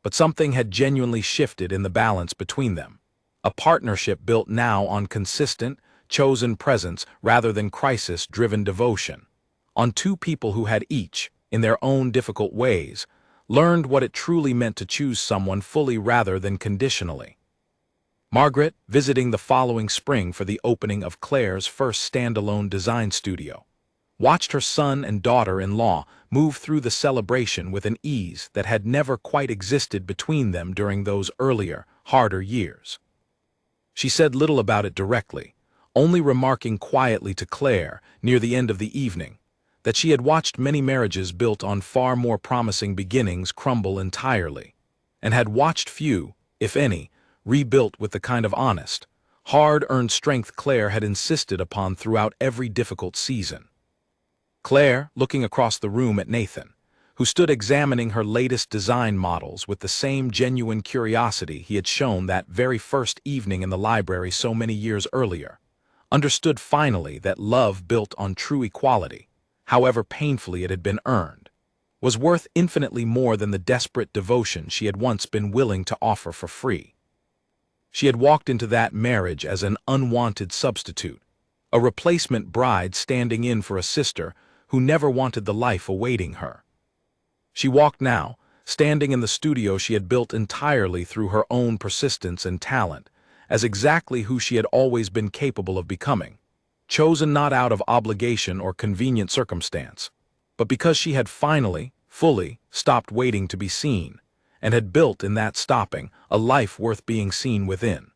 A: But something had genuinely shifted in the balance between them, a partnership built now on consistent, chosen presence rather than crisis-driven devotion, on two people who had each, in their own difficult ways, learned what it truly meant to choose someone fully rather than conditionally. Margaret, visiting the following spring for the opening of Claire's first standalone design studio, watched her son and daughter-in-law move through the celebration with an ease that had never quite existed between them during those earlier, harder years. She said little about it directly, only remarking quietly to Claire near the end of the evening that she had watched many marriages built on far more promising beginnings crumble entirely, and had watched few, if any, rebuilt with the kind of honest, hard-earned strength Claire had insisted upon throughout every difficult season. Claire, looking across the room at Nathan, who stood examining her latest design models with the same genuine curiosity he had shown that very first evening in the library so many years earlier, understood finally that love built on true equality, however painfully it had been earned, was worth infinitely more than the desperate devotion she had once been willing to offer for free. She had walked into that marriage as an unwanted substitute, a replacement bride standing in for a sister who never wanted the life awaiting her. She walked now, standing in the studio she had built entirely through her own persistence and talent, as exactly who she had always been capable of becoming, chosen not out of obligation or convenient circumstance, but because she had finally, fully, stopped waiting to be seen, and had built in that stopping a life worth being seen within.